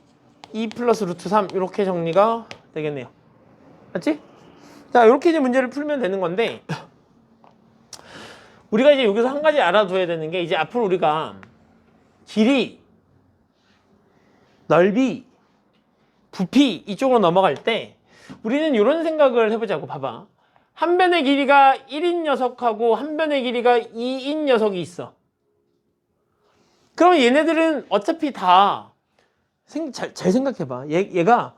2 플러스 루트 3 이렇게 정리가 되겠네요. 맞지? 자 이렇게 이제 문제를 풀면 되는 건데, 우리가 이제 여기서 한 가지 알아둬야 되는 게, 이제 앞으로 우리가 길이, 넓이, 부피 이쪽으로 넘어갈 때 우리는 이런 생각을 해보자고. 봐봐. 한 변의 길이가 1인 녀석하고 한 변의 길이가 2인 녀석이 있어. 그러면 얘네들은 어차피 다 잘 생각해봐. 얘가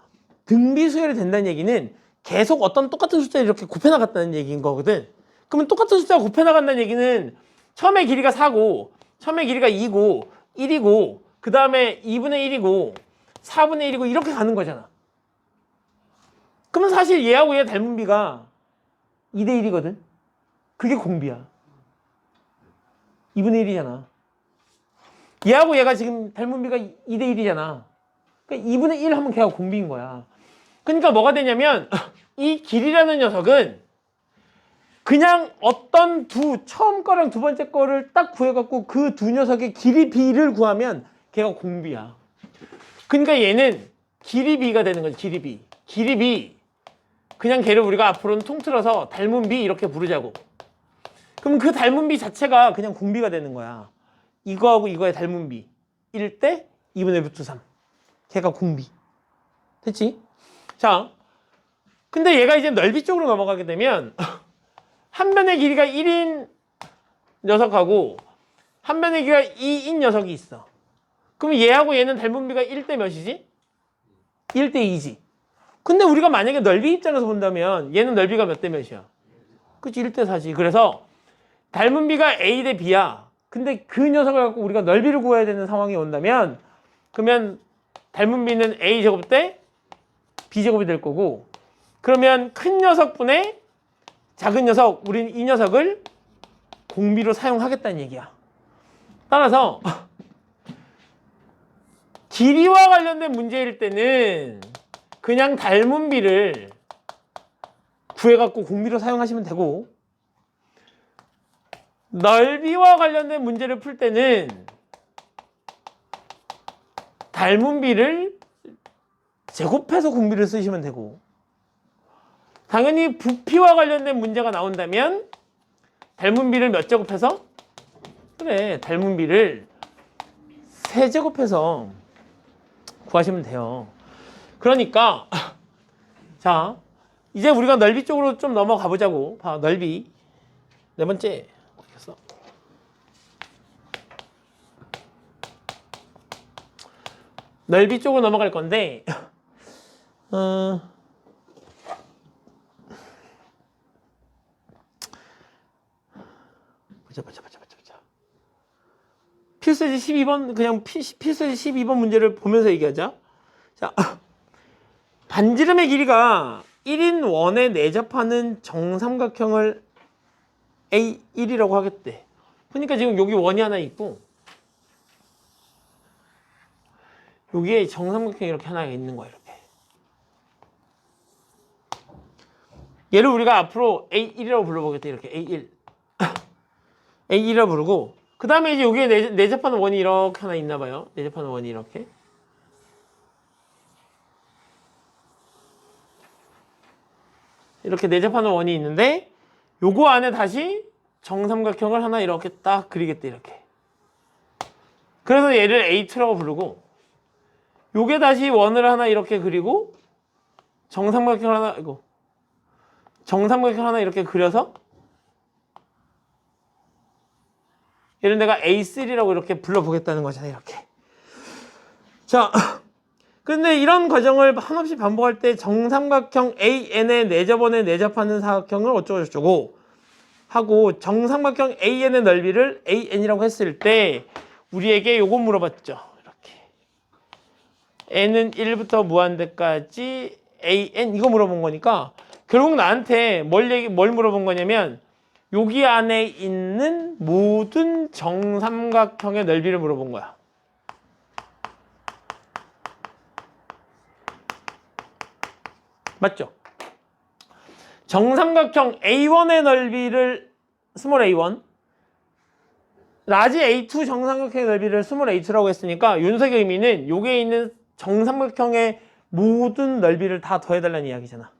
등비수열이 된다는 얘기는 계속 어떤 똑같은 숫자를 이렇게 곱해나갔다는 얘기인 거거든. 그러면 똑같은 숫자가 곱해나간다는 얘기는 처음에 길이가 4고 처음에 길이가 2고 1이고 그 다음에 2분의 1이고 4분의 1이고 이렇게 가는 거잖아. 그러면 사실 얘하고 얘 닮은 비가 2대 1이거든. 그게 공비야. 2분의 1이잖아. 얘하고 얘가 지금 닮은 비가 2대 1이잖아. 그러니까 2분의 1 하면 걔가 공비인 거야. 그러니까 뭐가 되냐면 이 길이라는 녀석은 그냥 어떤 처음 거랑 두 번째 거를 딱 구해갖고 그 두 녀석의 길이 비를 구하면 걔가 공비야. 그러니까 얘는 길이 비가 되는 거지. 길이 비. 길이 비. 그냥 걔를 우리가 앞으로는 통틀어서 닮은 비 이렇게 부르자고. 그럼 그 닮은 비 자체가 그냥 공비가 되는 거야. 이거하고 이거의 닮은 비 1 대 2분의 루트 3. 걔가 공비. 됐지? 자, 근데 얘가 이제 넓이 쪽으로 넘어가게 되면 한 변의 길이가 1인 녀석하고 한 변의 길이가 2인 녀석이 있어. 그럼 얘하고 얘는 닮은 비가 1대 몇이지? 1대 2지. 근데 우리가 만약에 넓이 입장에서 본다면 얘는 넓이가 몇 대 몇이야? 그치, 1대 4지. 그래서 닮은 비가 A 대 B야. 근데 그 녀석을 갖고 우리가 넓이를 구해야 되는 상황이 온다면 그러면 닮은 비는 A제곱 대 B제곱이 될 거고, 그러면 큰 녀석분의 작은 녀석, 우리는 이 녀석을 공비로 사용하겠다는 얘기야. 따라서 길이와 관련된 문제일 때는 그냥 닮은 비를 구해갖고 공비로 사용하시면 되고, 넓이와 관련된 문제를 풀 때는 닮은 비를 제곱해서 공비를 쓰시면 되고, 당연히 부피와 관련된 문제가 나온다면 닮은 비를 몇 제곱해서? 그래, 닮은 비를 3제곱해서 구하시면 돼요. 그러니까 자, 이제 우리가 넓이 쪽으로 좀 넘어가 보자고. 봐, 넓이 네 번째 어디겠어? 넓이 쪽으로 넘어갈 건데 보자. 필수지 12번 그냥 필수지 12번 문제를 보면서 얘기하자. 자, 반지름의 길이가 1인 원에 내접하는 정삼각형을 A1이라고 하겠대. 그러니까 지금 여기 원이 하나 있고 여기에 정삼각형이 이렇게 하나 있는 거야. 이렇게. 얘를 우리가 앞으로 A1이라고 불러보겠다. 이렇게 A1 A1이라고 부르고 그 다음에 이제 여기에 내접하는 원이 이렇게 하나 있나 봐요. 내접하는 원이 이렇게 내접하는 원이 있는데 요거 안에 다시 정삼각형을 하나 이렇게 딱 그리겠다. 이렇게. 그래서 얘를 A2라고 부르고 요게 다시 원을 하나 이렇게 그리고 정삼각형 하나 정삼각형 하나 이렇게 그려서 얘를 내가 A3라고 이렇게 불러보겠다는 거잖아요. 이렇게. 자, 근데 이런 과정을 한없이 반복할 때 정삼각형 AN에 내접원에 내접하는 사각형을 어쩌고저쩌고 하고 정삼각형 AN의 넓이를 AN이라고 했을 때 우리에게 요거 물어봤죠. 이렇게. N은 1부터 무한대까지 AN 이거 물어본 거니까 결국 나한테 뭘 물어본 거냐면 여기 안에 있는 모든 정삼각형의 넓이를 물어본 거야. 맞죠? 정삼각형 A1의 넓이를 스몰 A1 라지 A2 정삼각형의 넓이를 스몰 A2라고 했으니까 윤석의 의미는 여기에 있는 정삼각형의 모든 넓이를 다 더해달라는 이야기잖아.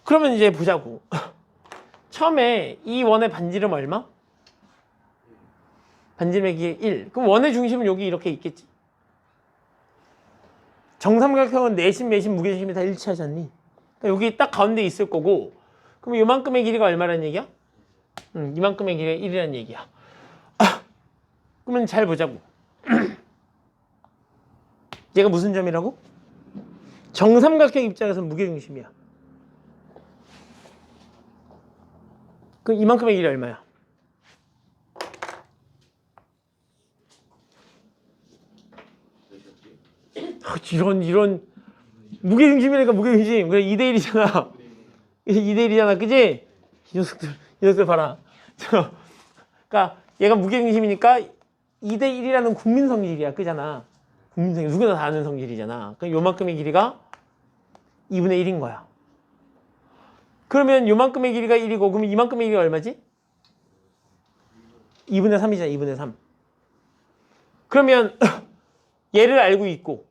그러면 이제 보자고. 처음에 이 원의 반지름 얼마? 반지름의 길이 1. 그럼 원의 중심은 여기 이렇게 있겠지. 정삼각형은 내심, 매심, 무게중심이 다 일치하지 않니? 그러니까 여기 딱 가운데 있을 거고 그럼 이만큼의 길이가 얼마라는 얘기야? 이만큼의 길이가 1이라는 얘기야. 그러면 잘 보자고. 얘가 무슨 점이라고? 정삼각형 입장에서 무게중심이야. 그럼 이만큼의 길이 얼마야? 이런 무게중심이니까 무게중심. 그래 2대 1이잖아. 2대 1이잖아. 그지? 이 녀석들 봐라. 그러니까 얘가 무게중심이니까 2대 1이라는 국민 성질이야. 그잖아. 국민 성질. 누구나 다 아는 성질이잖아. 그럼 요만큼의 길이가 2분의 1인 거야. 그러면 요만큼의 길이가 1이고 그러면 이만큼의 길이가 얼마지? 2분의 3이잖아. 2분의 3. 그러면 얘를 알고 있고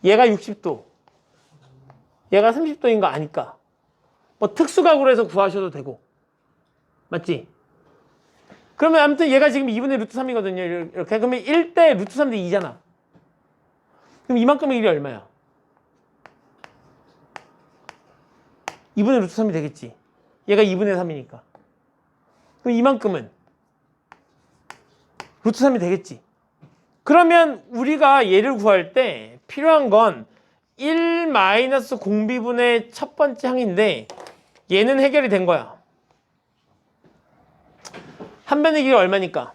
얘가 60도 얘가 30도인 거 아니까 뭐 특수각으로 해서 구하셔도 되고 맞지? 그러면 아무튼 얘가 지금 2분의 루트 3이거든요. 이렇게. 그러면 1대 루트 3대 2잖아. 그럼 이만큼의 길이 얼마야? 2분의 루트 3이 되겠지. 얘가 2분의 3이니까. 그럼 이만큼은 루트 3이 되겠지. 그러면 우리가 얘를 구할 때 필요한 건 1 마이너스 공비분의 첫 번째 항인데 얘는 해결이 된 거야. 한 변의 길이 얼마니까?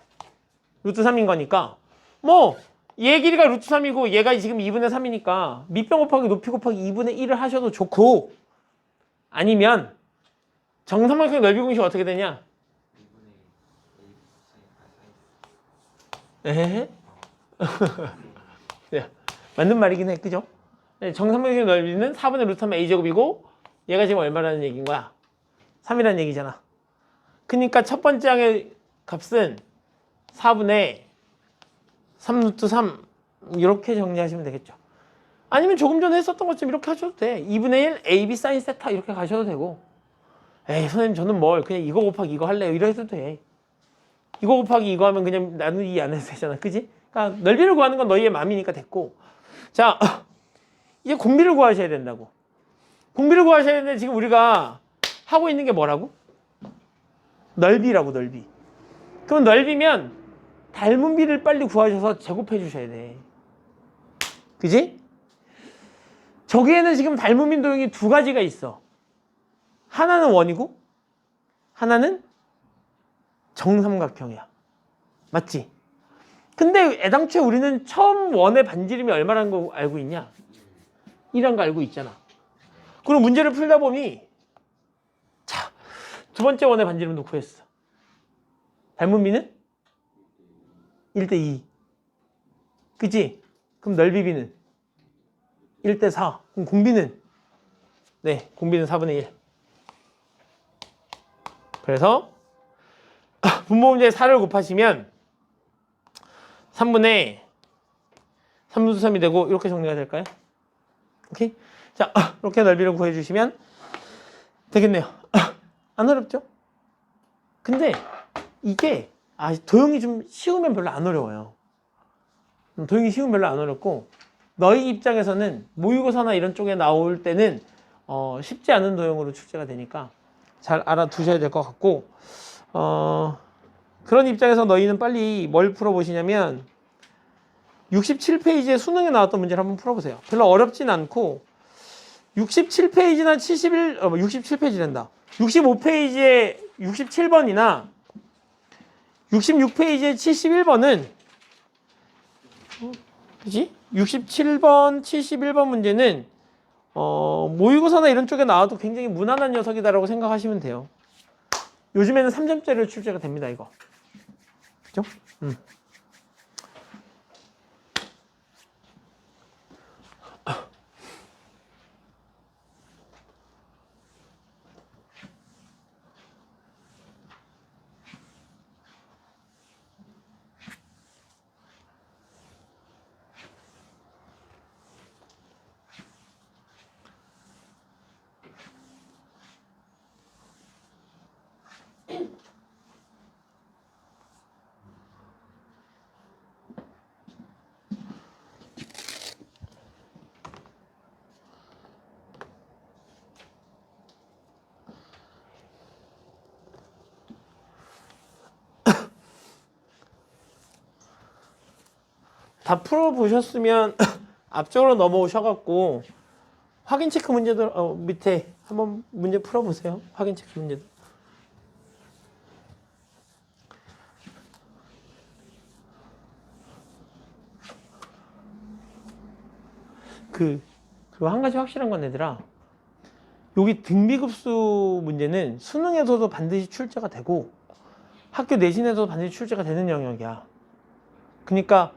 루트 3인 거니까 뭐 얘 길이가 루트 3이고 얘가 지금 2분의 3이니까 밑변 곱하기 높이 곱하기 2분의 1을 하셔도 좋고 아니면 정삼각형 넓이 공식 어떻게 되냐? 에헤? 맞는 말이긴 해. 그죠? 정삼각형 넓이는 4분의 루트 3 a제곱이고 얘가 지금 얼마라는 얘기인 거야? 3이라는 얘기잖아. 그러니까 첫 번째 항의 값은 4분의 3 루트 3 이렇게 정리하시면 되겠죠. 아니면 조금 전에 했었던 것처럼 이렇게 하셔도 돼. 2분의 1 AB 사인 세타 이렇게 가셔도 되고 에이 선생님 저는 뭘 그냥 이거 곱하기 이거 할래요 이래도 돼. 이거 곱하기 이거 하면 그냥 나누기 안 해도 되잖아. 그지? 그러니까 넓이를 구하는 건 너희의 마음이니까 됐고 자 이제 공비를 구하셔야 된다고. 공비를 구하셔야 되는데 지금 우리가 하고 있는 게 뭐라고? 넓이라고. 넓이. 그럼 넓이면 닮은 비를 빨리 구하셔서 제곱해 주셔야 돼. 그지? 저기에는 지금 닮은 비 도형이 두 가지가 있어. 하나는 원이고 하나는 정삼각형이야. 맞지? 근데 애당초에 우리는 처음 원의 반지름이 얼마라는 거 알고 있냐? 1이란 거 알고 있잖아. 그리고 문제를 풀다 보니 자, 두 번째 원의 반지름도 구했어. 닮은 B는 1대2. 그치? 그럼 넓이 B는 1대4. 그럼 공비는? 네, 공비는 4분의 1. 그래서 분모 문제에 4를 곱하시면 3분의 3분수 3이 되고 이렇게 정리가 될까요? 오케이? 자, 이렇게 넓이를 구해주시면 되겠네요. 안 어렵죠? 근데 이게 도형이 좀 쉬우면 별로 안 어려워요. 도형이 쉬우면 별로 안 어렵고 너희 입장에서는 모의고사나 이런 쪽에 나올 때는 쉽지 않은 도형으로 출제가 되니까 잘 알아두셔야 될 것 같고 그런 입장에서 너희는 빨리 뭘 풀어보시냐면 67페이지에 수능에 나왔던 문제를 한번 풀어보세요. 별로 어렵진 않고 67페이지나 67페이지란다. 65페이지에 67번이나 66페이지에 71번은 그지? 67번, 71번 문제는 모의고사나 이런 쪽에 나와도 굉장히 무난한 녀석이다라고 생각하시면 돼요. 요즘에는 3점짜리로 출제가 됩니다, 이거. 그죠? 다 풀어보셨으면 앞쪽으로 넘어오셔갖고 확인 체크 문제도 밑에 한번 문제 풀어보세요. 확인 체크 문제도. 그리고 한 가지 확실한 건 얘들아, 여기 등비급수 문제는 수능에서도 반드시 출제가 되고 학교 내신에서도 반드시 출제가 되는 영역이야. 그러니까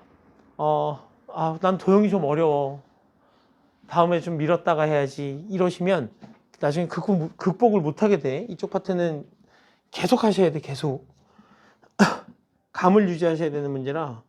난 도형이 좀 어려워. 다음에 좀 미뤘다가 해야지. 이러시면 나중에 극복을 못하게 돼. 이쪽 파트는 계속 하셔야 돼. 계속. 감을 유지하셔야 되는 문제라.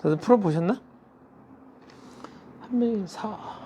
다들 풀어보셨나? 3분의 4.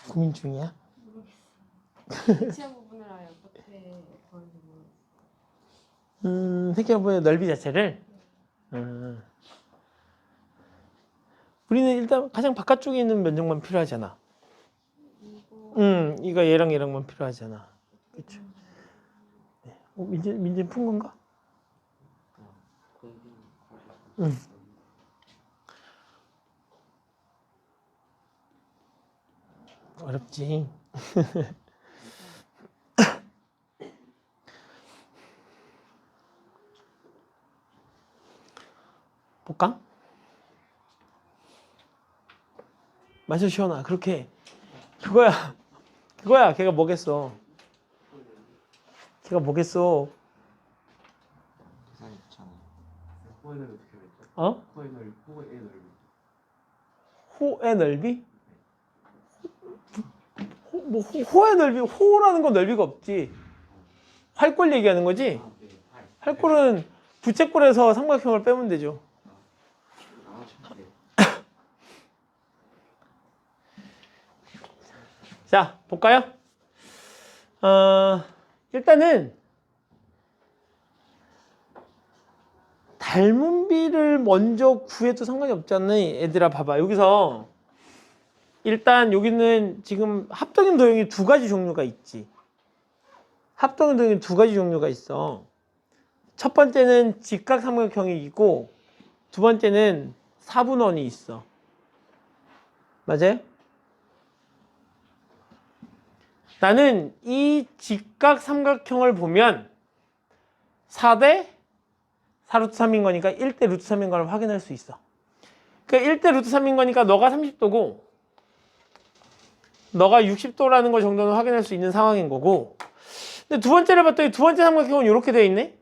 고민 중이야? 시험 부분을 아예 어떻게 보는지 모르겠어요. 색깔분의 넓이 자체를. 우리는 일단 가장 바깥쪽에 있는 면적만 필요하잖아. 이거 이거 얘랑 얘랑만 필요하잖아. 그렇죠. 네. 민재 푼 건가? 응. 어렵지. 볼까? 맞아, 시원아. 그렇게 그거야. 걔가 뭐겠어? 걔가 뭐겠어? 계산이 좋잖아요. 호의 넓이 어떻게 됐죠? 어? 호의 넓이, 호의 넓이. 호의 넓이? 호의 넓이, 호라는 건 넓이가 없지. 활골 얘기하는 거지? 아, 네. 활골은 부채꼴에서 삼각형을 빼면 되죠. 네. 자, 볼까요? 일단은 닮은 비를 먼저 구해도 상관이 없잖아. 얘들아, 봐봐. 여기서 일단 여기는 지금 합동인 도형이 두 가지 종류가 있지. 합동인 도형이 두 가지 종류가 있어. 첫 번째는 직각삼각형이 있고 두 번째는 사분원이 있어. 맞아요? 나는 이 직각삼각형을 보면 4대 4루트 3인 거니까 1대 루트 3인 걸 확인할 수 있어. 그러니까 1대 루트 3인 거니까 너가 30도고 너가 60도라는 거 정도는 확인할 수 있는 상황인 거고. 근데 두 번째를 봤더니 두 번째 삼각형은 이렇게 돼 있네.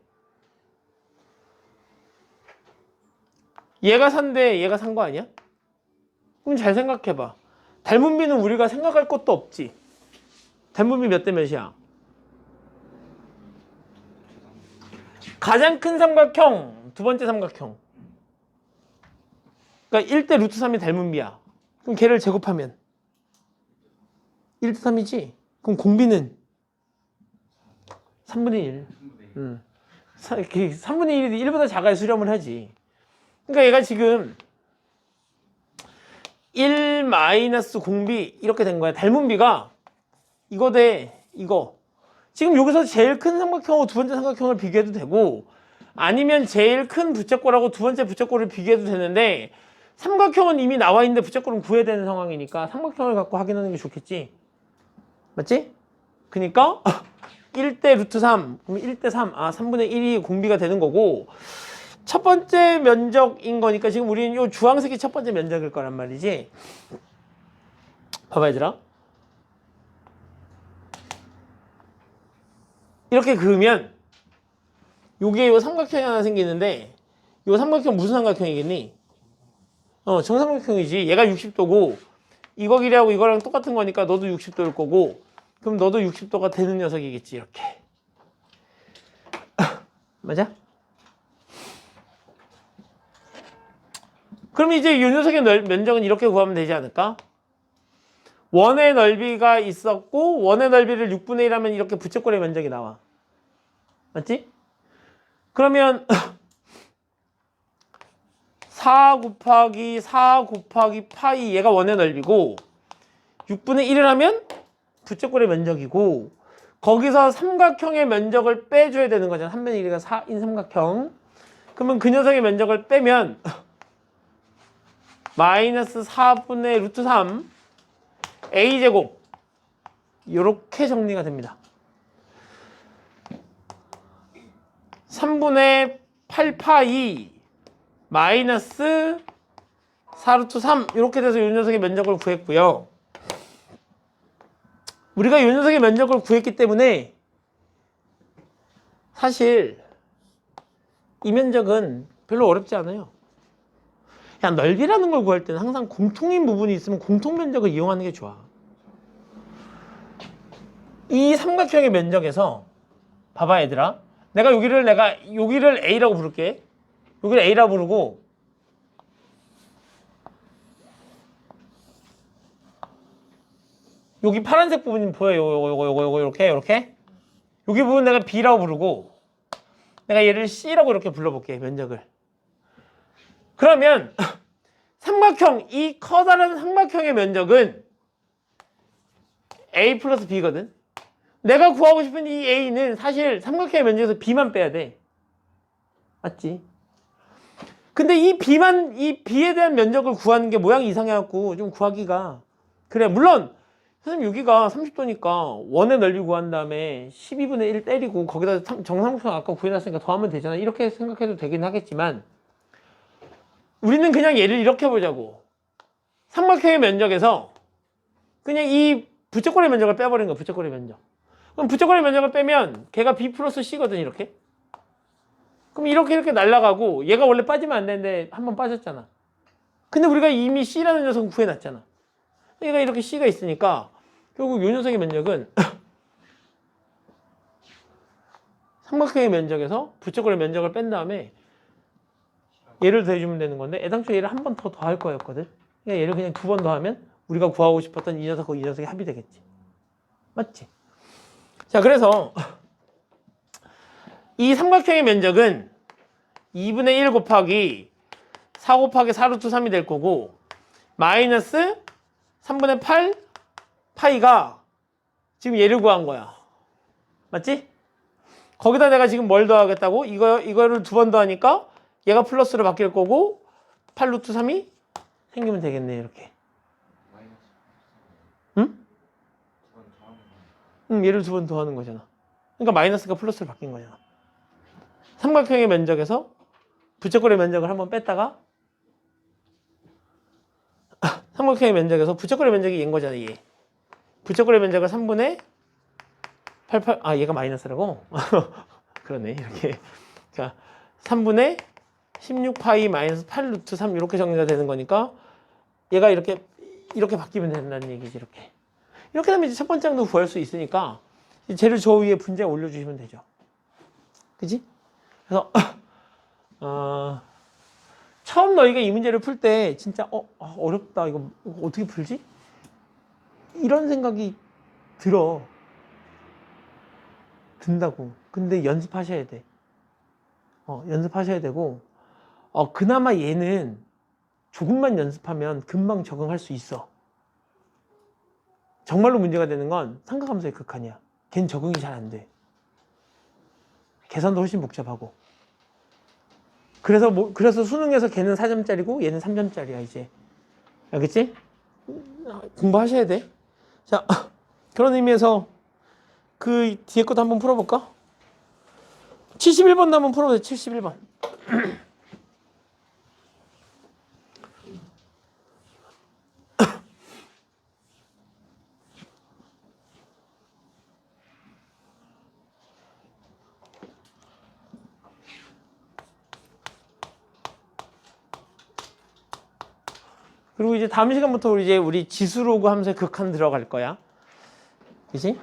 얘가 4인데 얘가 3거 아니야? 그럼 잘 생각해봐. 닮은 비는 우리가 생각할 것도 없지. 닮은 비 몇 대 몇이야? 가장 큰 삼각형, 두 번째 삼각형. 그러니까 1대 루트 3이 닮은 비야. 그럼 걔를 제곱하면 1대 3이지? 그럼 공비는 3분의 1. 3분의 1이 1보다 작아야 수렴을 하지. 그러니까 얘가 지금 1 마이너스 공비 이렇게 된 거야. 닮은 비가 이거 대 이거. 지금 여기서 제일 큰 삼각형하고 두 번째 삼각형을 비교해도 되고 아니면 제일 큰 부채꼴하고 두 번째 부채꼴을 비교해도 되는데 삼각형은 이미 나와 있는데 부채꼴은 구해야 되는 상황이니까 삼각형을 갖고 확인하는 게 좋겠지. 맞지? 그러니까 1대 루트 3 그럼 1대 3 3분의 1이 공비가 되는 거고 첫 번째 면적인 거니까 지금 우리는 이 주황색이 첫 번째 면적일 거란 말이지. 봐봐 얘들아. 이렇게 그으면 요게 요 삼각형이 하나 생기는데 요 삼각형 무슨 삼각형이겠니? 정삼각형이지. 얘가 60도고 이거 길이하고 이거랑 똑같은 거니까 너도 60도일 거고 그럼 너도 60도가 되는 녀석이겠지. 이렇게. 맞아? 그럼 이제 이 녀석의 면적은 이렇게 구하면 되지 않을까? 원의 넓이가 있었고 원의 넓이를 6분의 1 하면 이렇게 부채꼴의 면적이 나와. 맞지? 그러면 4 곱하기 4 곱하기 파이 얘가 원의 넓이고 6분의 1을 하면 부채꼴의 면적이고 거기서 삼각형의 면적을 빼줘야 되는 거잖아. 3분의 1가 4인 삼각형. 그러면 그 녀석의 면적을 빼면 마이너스 4분의 루트 3 a제곱 이렇게 정리가 됩니다. 3분의 8파이 마이너스 4루트 3 이렇게 돼서 이 녀석의 면적을 구했고요. 우리가 이 녀석의 면적을 구했기 때문에 사실 이 면적은 별로 어렵지 않아요. 그냥 넓이라는 걸 구할 때는 항상 공통인 부분이 있으면 공통 면적을 이용하는 게 좋아. 이 삼각형의 면적에서 봐봐 얘들아. 내가 여기를 A라고 부를게. 여기를 A라고 부르고 여기 파란색 부분이 보여요. 요거 이렇게. 여기 부분 내가 B라고 부르고 내가 얘를 C라고 이렇게 불러볼게. 면적을. 그러면 삼각형, 이 커다란 삼각형의 면적은 A 플러스 B거든. 내가 구하고 싶은 이 A는 사실 삼각형의 면적에서 B만 빼야 돼. 맞지? 근데 이 B에 대한 면적을 구하는 게 모양이 이상해갖고 좀 구하기가. 그래, 물론, 선생님 여기가 30도니까 원의 넓이 구한 다음에 12분의 1 때리고 거기다 정삼각형 아까 구해놨으니까 더하면 되잖아. 이렇게 생각해도 되긴 하겠지만 우리는 그냥 얘를 이렇게 보자고. 삼각형의 면적에서 그냥 이 부쩍거리 면적을 빼버린 거야. 부쩍거리 면적. 그럼 부쩍거리 면적을 빼면 걔가 B 플러스 C거든 이렇게. 그럼 이렇게 날아가고 얘가 원래 빠지면 안 되는데 한 번 빠졌잖아. 근데 우리가 이미 C라는 녀석은 구해놨잖아. 얘가 이렇게 C가 있으니까 결국 이 녀석의 면적은 삼각형의 면적에서 부쩍거리 면적을 뺀 다음에 얘를 더해주면 되는 건데 애당초 얘를 한 번 더 더할 거였거든. 그러니까 얘를 그냥 2번 더하면 우리가 구하고 싶었던 이 녀석과 이 녀석이 합이 되겠지. 맞지? 자, 그래서 이 삼각형의 면적은 2분의 1 곱하기 4 곱하기 4루트 3이 될 거고 마이너스 3분의 8 파이가 지금 얘를 구한 거야. 맞지? 거기다 내가 지금 뭘 더하겠다고? 이거를 2번 더하니까 얘가 플러스로 바뀔 거고 8루트 3이 생기면 되겠네 이렇게. 응? 응, 얘를 2번 더하는 거잖아. 그러니까 마이너스가 플러스로 바뀐 거잖아. 삼각형의 면적에서 부쩍거리 면적을 한번 뺐다가 삼각형의 면적에서 부쩍거리 면적이 얘인 거잖아. 얘. 부쩍거리 면적을 3분의 88, 얘가 마이너스라고? 그러네 이렇게. 그러니까 3분의 16파이 마이너스 8루트 3 이렇게 정리가 되는 거니까 얘가 이렇게 바뀌면 된다는 얘기지. 이렇게 되면 이제 첫 번째 항도 구할 수 있으니까 쟤를 저 위에 분자에 올려주시면 되죠. 그지? 그래서 처음 너희가 이 문제를 풀 때 진짜 어렵다 이거 어떻게 풀지? 이런 생각이 든다고. 근데 연습하셔야 돼. 연습하셔야 되고 그나마 얘는 조금만 연습하면 금방 적응할 수 있어. 정말로 문제가 되는 건 삼각함수의 극한이야. 걔는 적응이 잘 안 돼. 계산도 훨씬 복잡하고. 그래서 수능에서 걔는 4점짜리고 얘는 3점짜리야 이제. 알겠지? 공부하셔야 돼. 자, 그런 의미에서 그 뒤에 것도 한번 풀어볼까? 71번도 한번 풀어보세요. 71번. 그리고 이제 다음 시간부터 우리 지수로그 함수의 극한 들어갈 거야. 그치?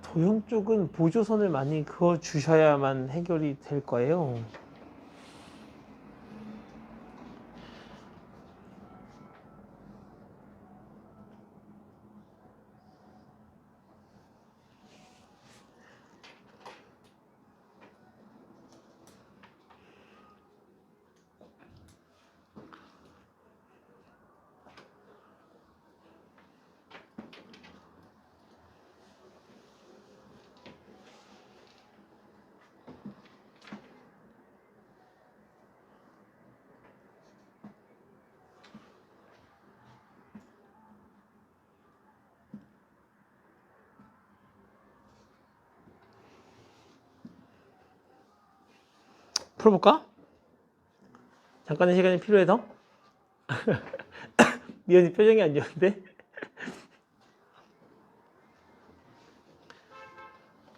도형 쪽은 보조선을 많이 그어 주셔야만 해결이 될 거예요. 풀어볼까? 잠깐의 시간이 필요해 더? 미연이 표정이 안 좋은데?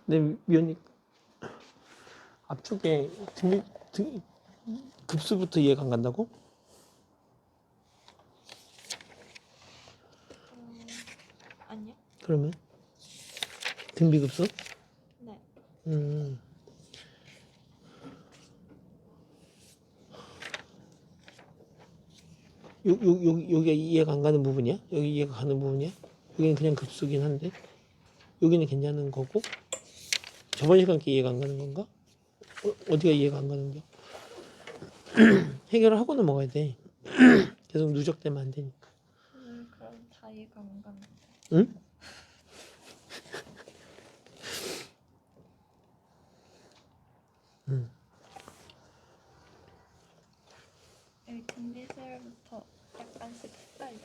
근데 미연이 앞쪽에 급수부터 이해가 안 간다고? 아니요. 그러면 등비급수? 네. 여기가 이해가 안 가는 부분이야? 여기 이해가 가는 부분이야? 여기는 그냥 급수긴 한데 여기는 괜찮은 거고 저번 시간 게 이해가 안 가는 건가? 어디가 이해가 안 가는 거야? 해결을 하고 넘어가야 돼. 계속 누적되면 안 되니까. 그럼 다 이해가 안 가는. 응? 여기 등비수열부터 약간씩 헷갈려.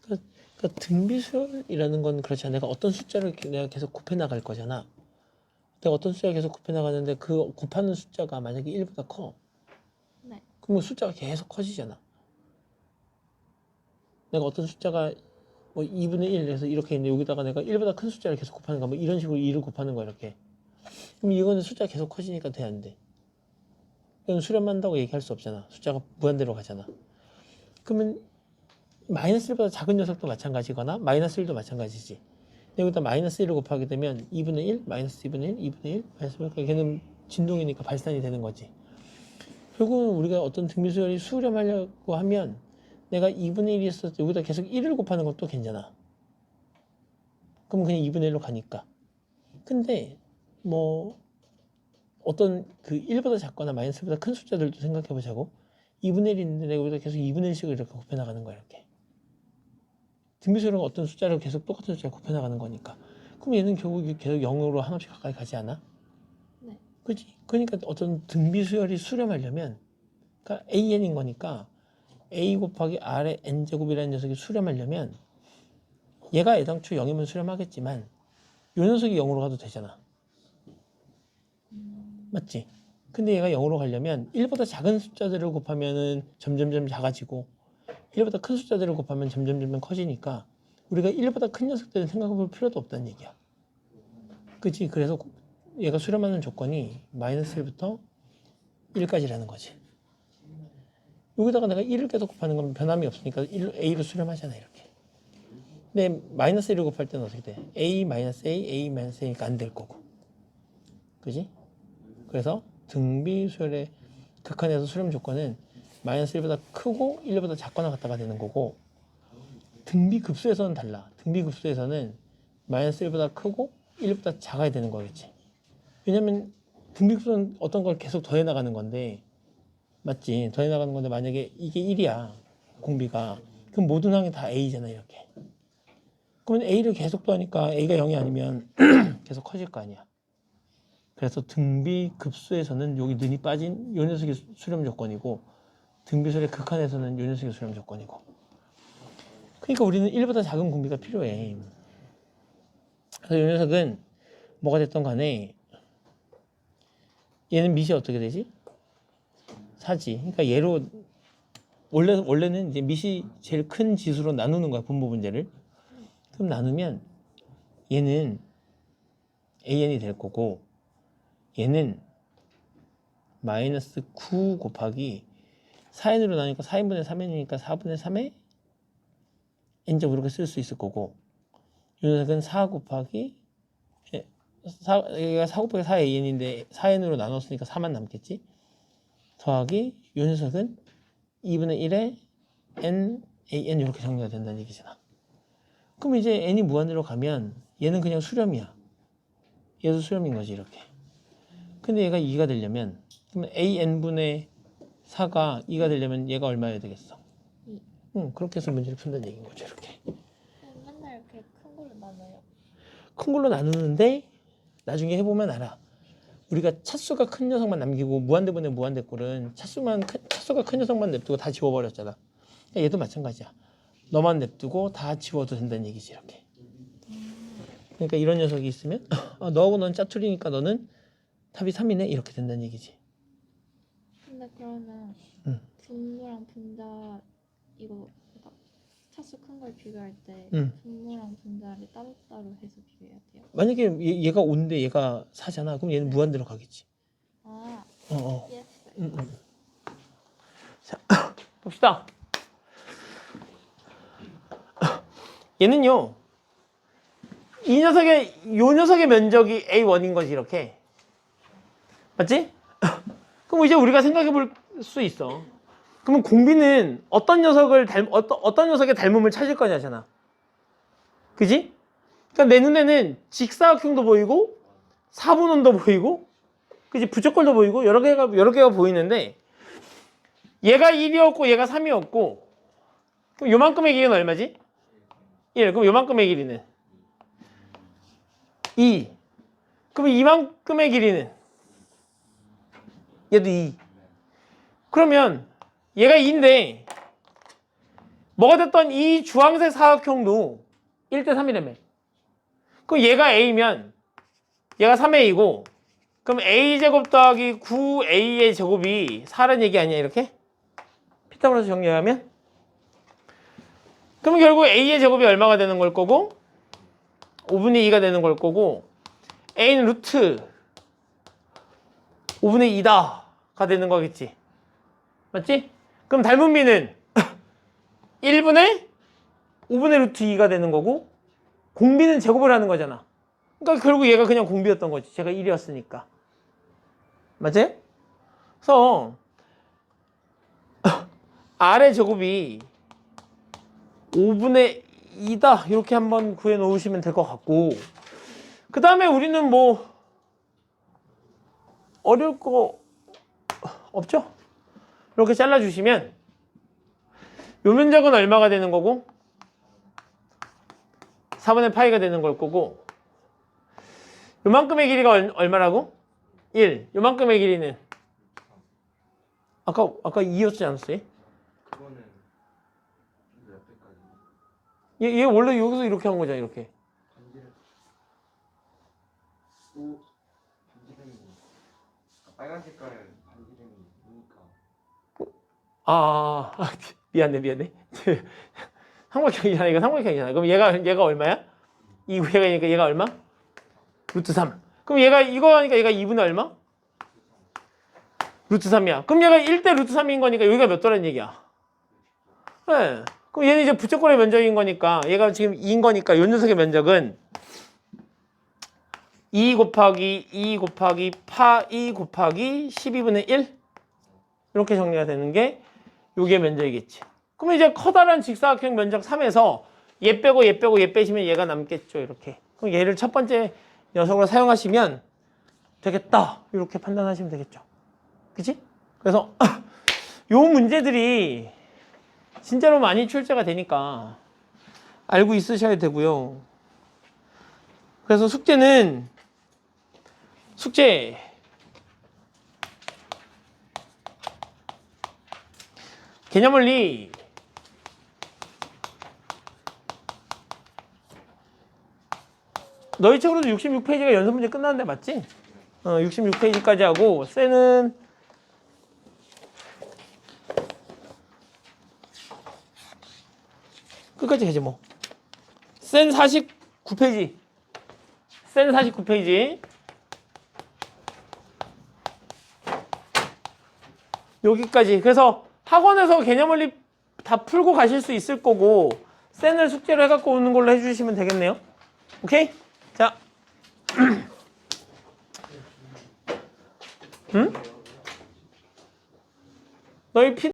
그러니까 등비수열이라는 건 그렇지 않아. 내가 어떤 숫자를 내가 계속 곱해 나갈 거잖아. 내가 어떤 숫자를 계속 곱해 나가는데 그 곱하는 숫자가 만약에 1보다 커. 네. 그럼 숫자가 계속 커지잖아. 내가 어떤 숫자가 뭐 2분의 1 해서 이렇게 있는데 여기다가 내가 1보다 큰 숫자를 계속 곱하는 거야. 뭐 이런 식으로 2를 곱하는 거야, 이렇게. 그럼 이거는 숫자가 계속 커지니까 돼, 안 돼? 이건 수렴한다고 얘기할 수 없잖아. 숫자가 무한대로 가잖아. 그러면 마이너스 1보다 작은 녀석도 마찬가지거나 마이너스 1도 마찬가지지. 여기다 마이너스 1을 곱하게 되면 2분의 1, 마이너스 2분의 1, 2분의 1, 마이너스 1, 걔는 진동이니까 발산이 되는 거지. 결국은 우리가 어떤 등비수열이 수렴하려고 하면 내가 2분의 1이 있어서 여기다 계속 1을 곱하는 것도 괜찮아. 그럼 그냥 2분의 1로 가니까. 근데 뭐 어떤 그 1보다 작거나 마이너스 1보다 큰 숫자들도 생각해 보자고. 2분의 1이 있는데 내가 여기다 계속 2분의 1씩을 이렇게 곱해 나가는 거야, 이렇게. 등비수열은 어떤 숫자를 계속 똑같은 숫자를 곱해 나가는 거니까. 그럼 얘는 결국 계속 0으로 한없이 가까이 가지 않아? 네. 그렇지? 그러니까 어떤 등비수열이 수렴하려면 그러니까 AN인 거니까 A 곱하기 R의 N제곱이라는 녀석이 수렴하려면 얘가 애당초 0이면 수렴하겠지만 이 녀석이 0으로 가도 되잖아. 맞지? 근데 얘가 0으로 가려면 1보다 작은 숫자들을 곱하면은 점점점 작아지고 1보다 큰 숫자들을 곱하면 점점점 커지니까 우리가 1보다 큰 녀석들을 생각해 볼 필요도 없다는 얘기야. 그치? 그래서 얘가 수렴하는 조건이 마이너스 1부터 1까지라는 거지. 여기다가 내가 1을 계속 곱하는 건 변함이 없으니까 A로 수렴하잖아, 이렇게. 근데 마이너스 1을 곱할 때는 어떻게 돼? A 마이너스 A, A 마이너스 A니까 안 될 거고. 그지? 그래서 등비수열의 극한에서 수렴 조건은 마이너스 1보다 크고 1보다 작거나 같다가 되는 거고, 등비급수에서는 달라. 등비급수에서는 마이너스 1보다 크고 1보다 작아야 되는 거겠지. 왜냐면 등비급수는 어떤 걸 계속 더해 나가는 건데, 맞지? 더해 나가는 건데 만약에 이게 1이야, 공비가. 그럼 모든 항이 다 A잖아, 이렇게. 그러면 A를 계속 더하니까 A가 0이 아니면 계속 커질 거 아니야. 그래서 등비급수에서는 여기 눈이 빠진 요 녀석이 수렴 조건이고, 등비수열의 극한에서는 요 녀석이 수렴 조건이고. 그러니까 우리는 1보다 작은 공비가 필요해. 그래서 요 녀석은 뭐가 됐던 간에 얘는 밑이 어떻게 되지? 4지. 그러니까 얘로 원래는 이제 밑이 제일 큰 지수로 나누는 거야, 분모 문제를. 그럼 나누면 얘는 AN이 될 거고, 얘는 마이너스 9 곱하기 4n으로 나누니까 4n분의 3n이니까 4분의 3의 n제곱 이렇게 쓸 수 있을 거고 이 녀석은 4 곱하기 4, 여기가 4 곱하기 4an인데 4n으로 나눴으니까 4만 남겠지? 더하기 이 녀석은 2분의 1에 n, an 이렇게 정리가 된다는 얘기잖아. 그럼 이제 n이 무한대로 가면 얘는 그냥 수렴이야. 얘도 수렴인 거지 이렇게. 근데 얘가 2가 되려면 그러면 an분의 4가 2가 되려면 얘가 얼마여야 되겠어? 2. 응, 그렇게 해서 문제를 푼다는 얘기인 거죠 이렇게. 맨날 이렇게 큰 걸로 나눠요. 큰 걸로 나누는데 나중에 해보면 알아. 우리가 차수가 큰 녀석만 남기고 무한대분의 무한대꼴은 차수가 큰 녀석만 냅두고 다 지워버렸잖아. 얘도 마찬가지야. 너만 냅두고 다 지워도 된다는 얘기지 이렇게. 그러니까 이런 녀석이 있으면 너하고 넌 짜투리니까 너는 답이 3이네 이렇게 된다는 얘기지. 근데 그러면 응. 분모랑 분자 이거 그러니까 차수 큰 걸 비교할 때 응. 분모랑 분자를 따로따로 해서 비교해야 돼요. 만약에 얘가 5인데 얘가 4잖아. 그럼 얘는 무한대로 가겠지. 아, 예스. 자, 봅시다. 얘는요. 요 녀석의 면적이 A1인 거지 이렇게. 맞지? 그럼 이제 우리가 생각해 볼 수 있어. 그러면 공비는 어떤 녀석의 닮음을 찾을 거냐잖아. 그지? 그러니까 내 눈에는 직사각형도 보이고 사분원도 보이고 그지? 부적골도 보이고 여러 개가 보이는데 얘가 1이었고 얘가 3이었고 그럼 요만큼의 길이는 얼마지? 1. 그럼 요만큼의 길이는 2. 그럼 이만큼의 길이는 얘도 2. 그러면 얘가 2인데 뭐가 됐던 이 주황색 사각형도 1대 3이라며. 그럼 얘가 A면 얘가 3A고 그럼 A제곱 더하기 9A의 제곱이 4라는 얘기 아니야 이렇게? 피타고라스 정리하면? 그럼 결국 A의 제곱이 얼마가 되는 걸 거고 5분의 2가 되는 걸 거고 A는 루트 5분의 2다가 되는 거겠지. 맞지? 그럼 닮은 비는 1분의 5분의 루트 2가 되는 거고 공비는 제곱을 하는 거잖아. 그러니까 결국 얘가 그냥 공비였던 거지. 제가 1이었으니까. 맞지? 그래서 R의 제곱이 5분의 2다 이렇게 한번 구해 놓으시면 될 것 같고 그 다음에 우리는 뭐 어려울 거 없죠? 이렇게 잘라주시면 요 면적은 얼마가 되는 거고 4분의 파이가 되는 걸 거고 요만큼의 길이가 얼마라고? 1. 요만큼의 길이는 아까 2였지 않았어요? 그거는 몇 배까지? 얘 원래 여기서 이렇게 한 거잖아 이렇게. 반지를 또 반지름이 빨간 색깔은 반지름이 보니까 미안해. 삼각형이잖아. 이거 삼각형이잖아. 그럼 얘가 얼마야? 2구해가니까 얘가 얼마? 루트 3. 그럼 얘가 이거 하니까 얘가 2분의 얼마? 루트 3이야. 그럼 얘가 1대 루트 3인 거니까 여기가 몇 도라는 얘기야? 네. 그럼 얘는 이제 부채꼴의 면적인 거니까 얘가 지금 2인 거니까 요 녀석의 면적은 2 곱하기 파 2 곱하기 12분의 1 이렇게 정리가 되는 게 요게 면적이겠지. 그럼 이제 커다란 직사각형 면적 3에서 얘 빼고 얘 빼시면 얘가 남겠죠 이렇게. 그럼 얘를 첫 번째 녀석으로 사용하시면 되겠다 이렇게 판단하시면 되겠죠. 그치? 그래서 요 문제들이 진짜로 많이 출제가 되니까 알고 있으셔야 되고요. 그래서 숙제 개념원리 너희 책으로도 66페이지가 연습 문제 끝났는데 맞지? 66페이지까지 하고 쎄는 끝까지 해지 뭐. 쎄는 49페이지. 쎄는 49페이지. 여기까지. 그래서 학원에서 개념원리 다 풀고 가실 수 있을 거고 센을 숙제로 해갖고 오는 걸로 해주시면 되겠네요. 오케이? 자. 응? 너희 피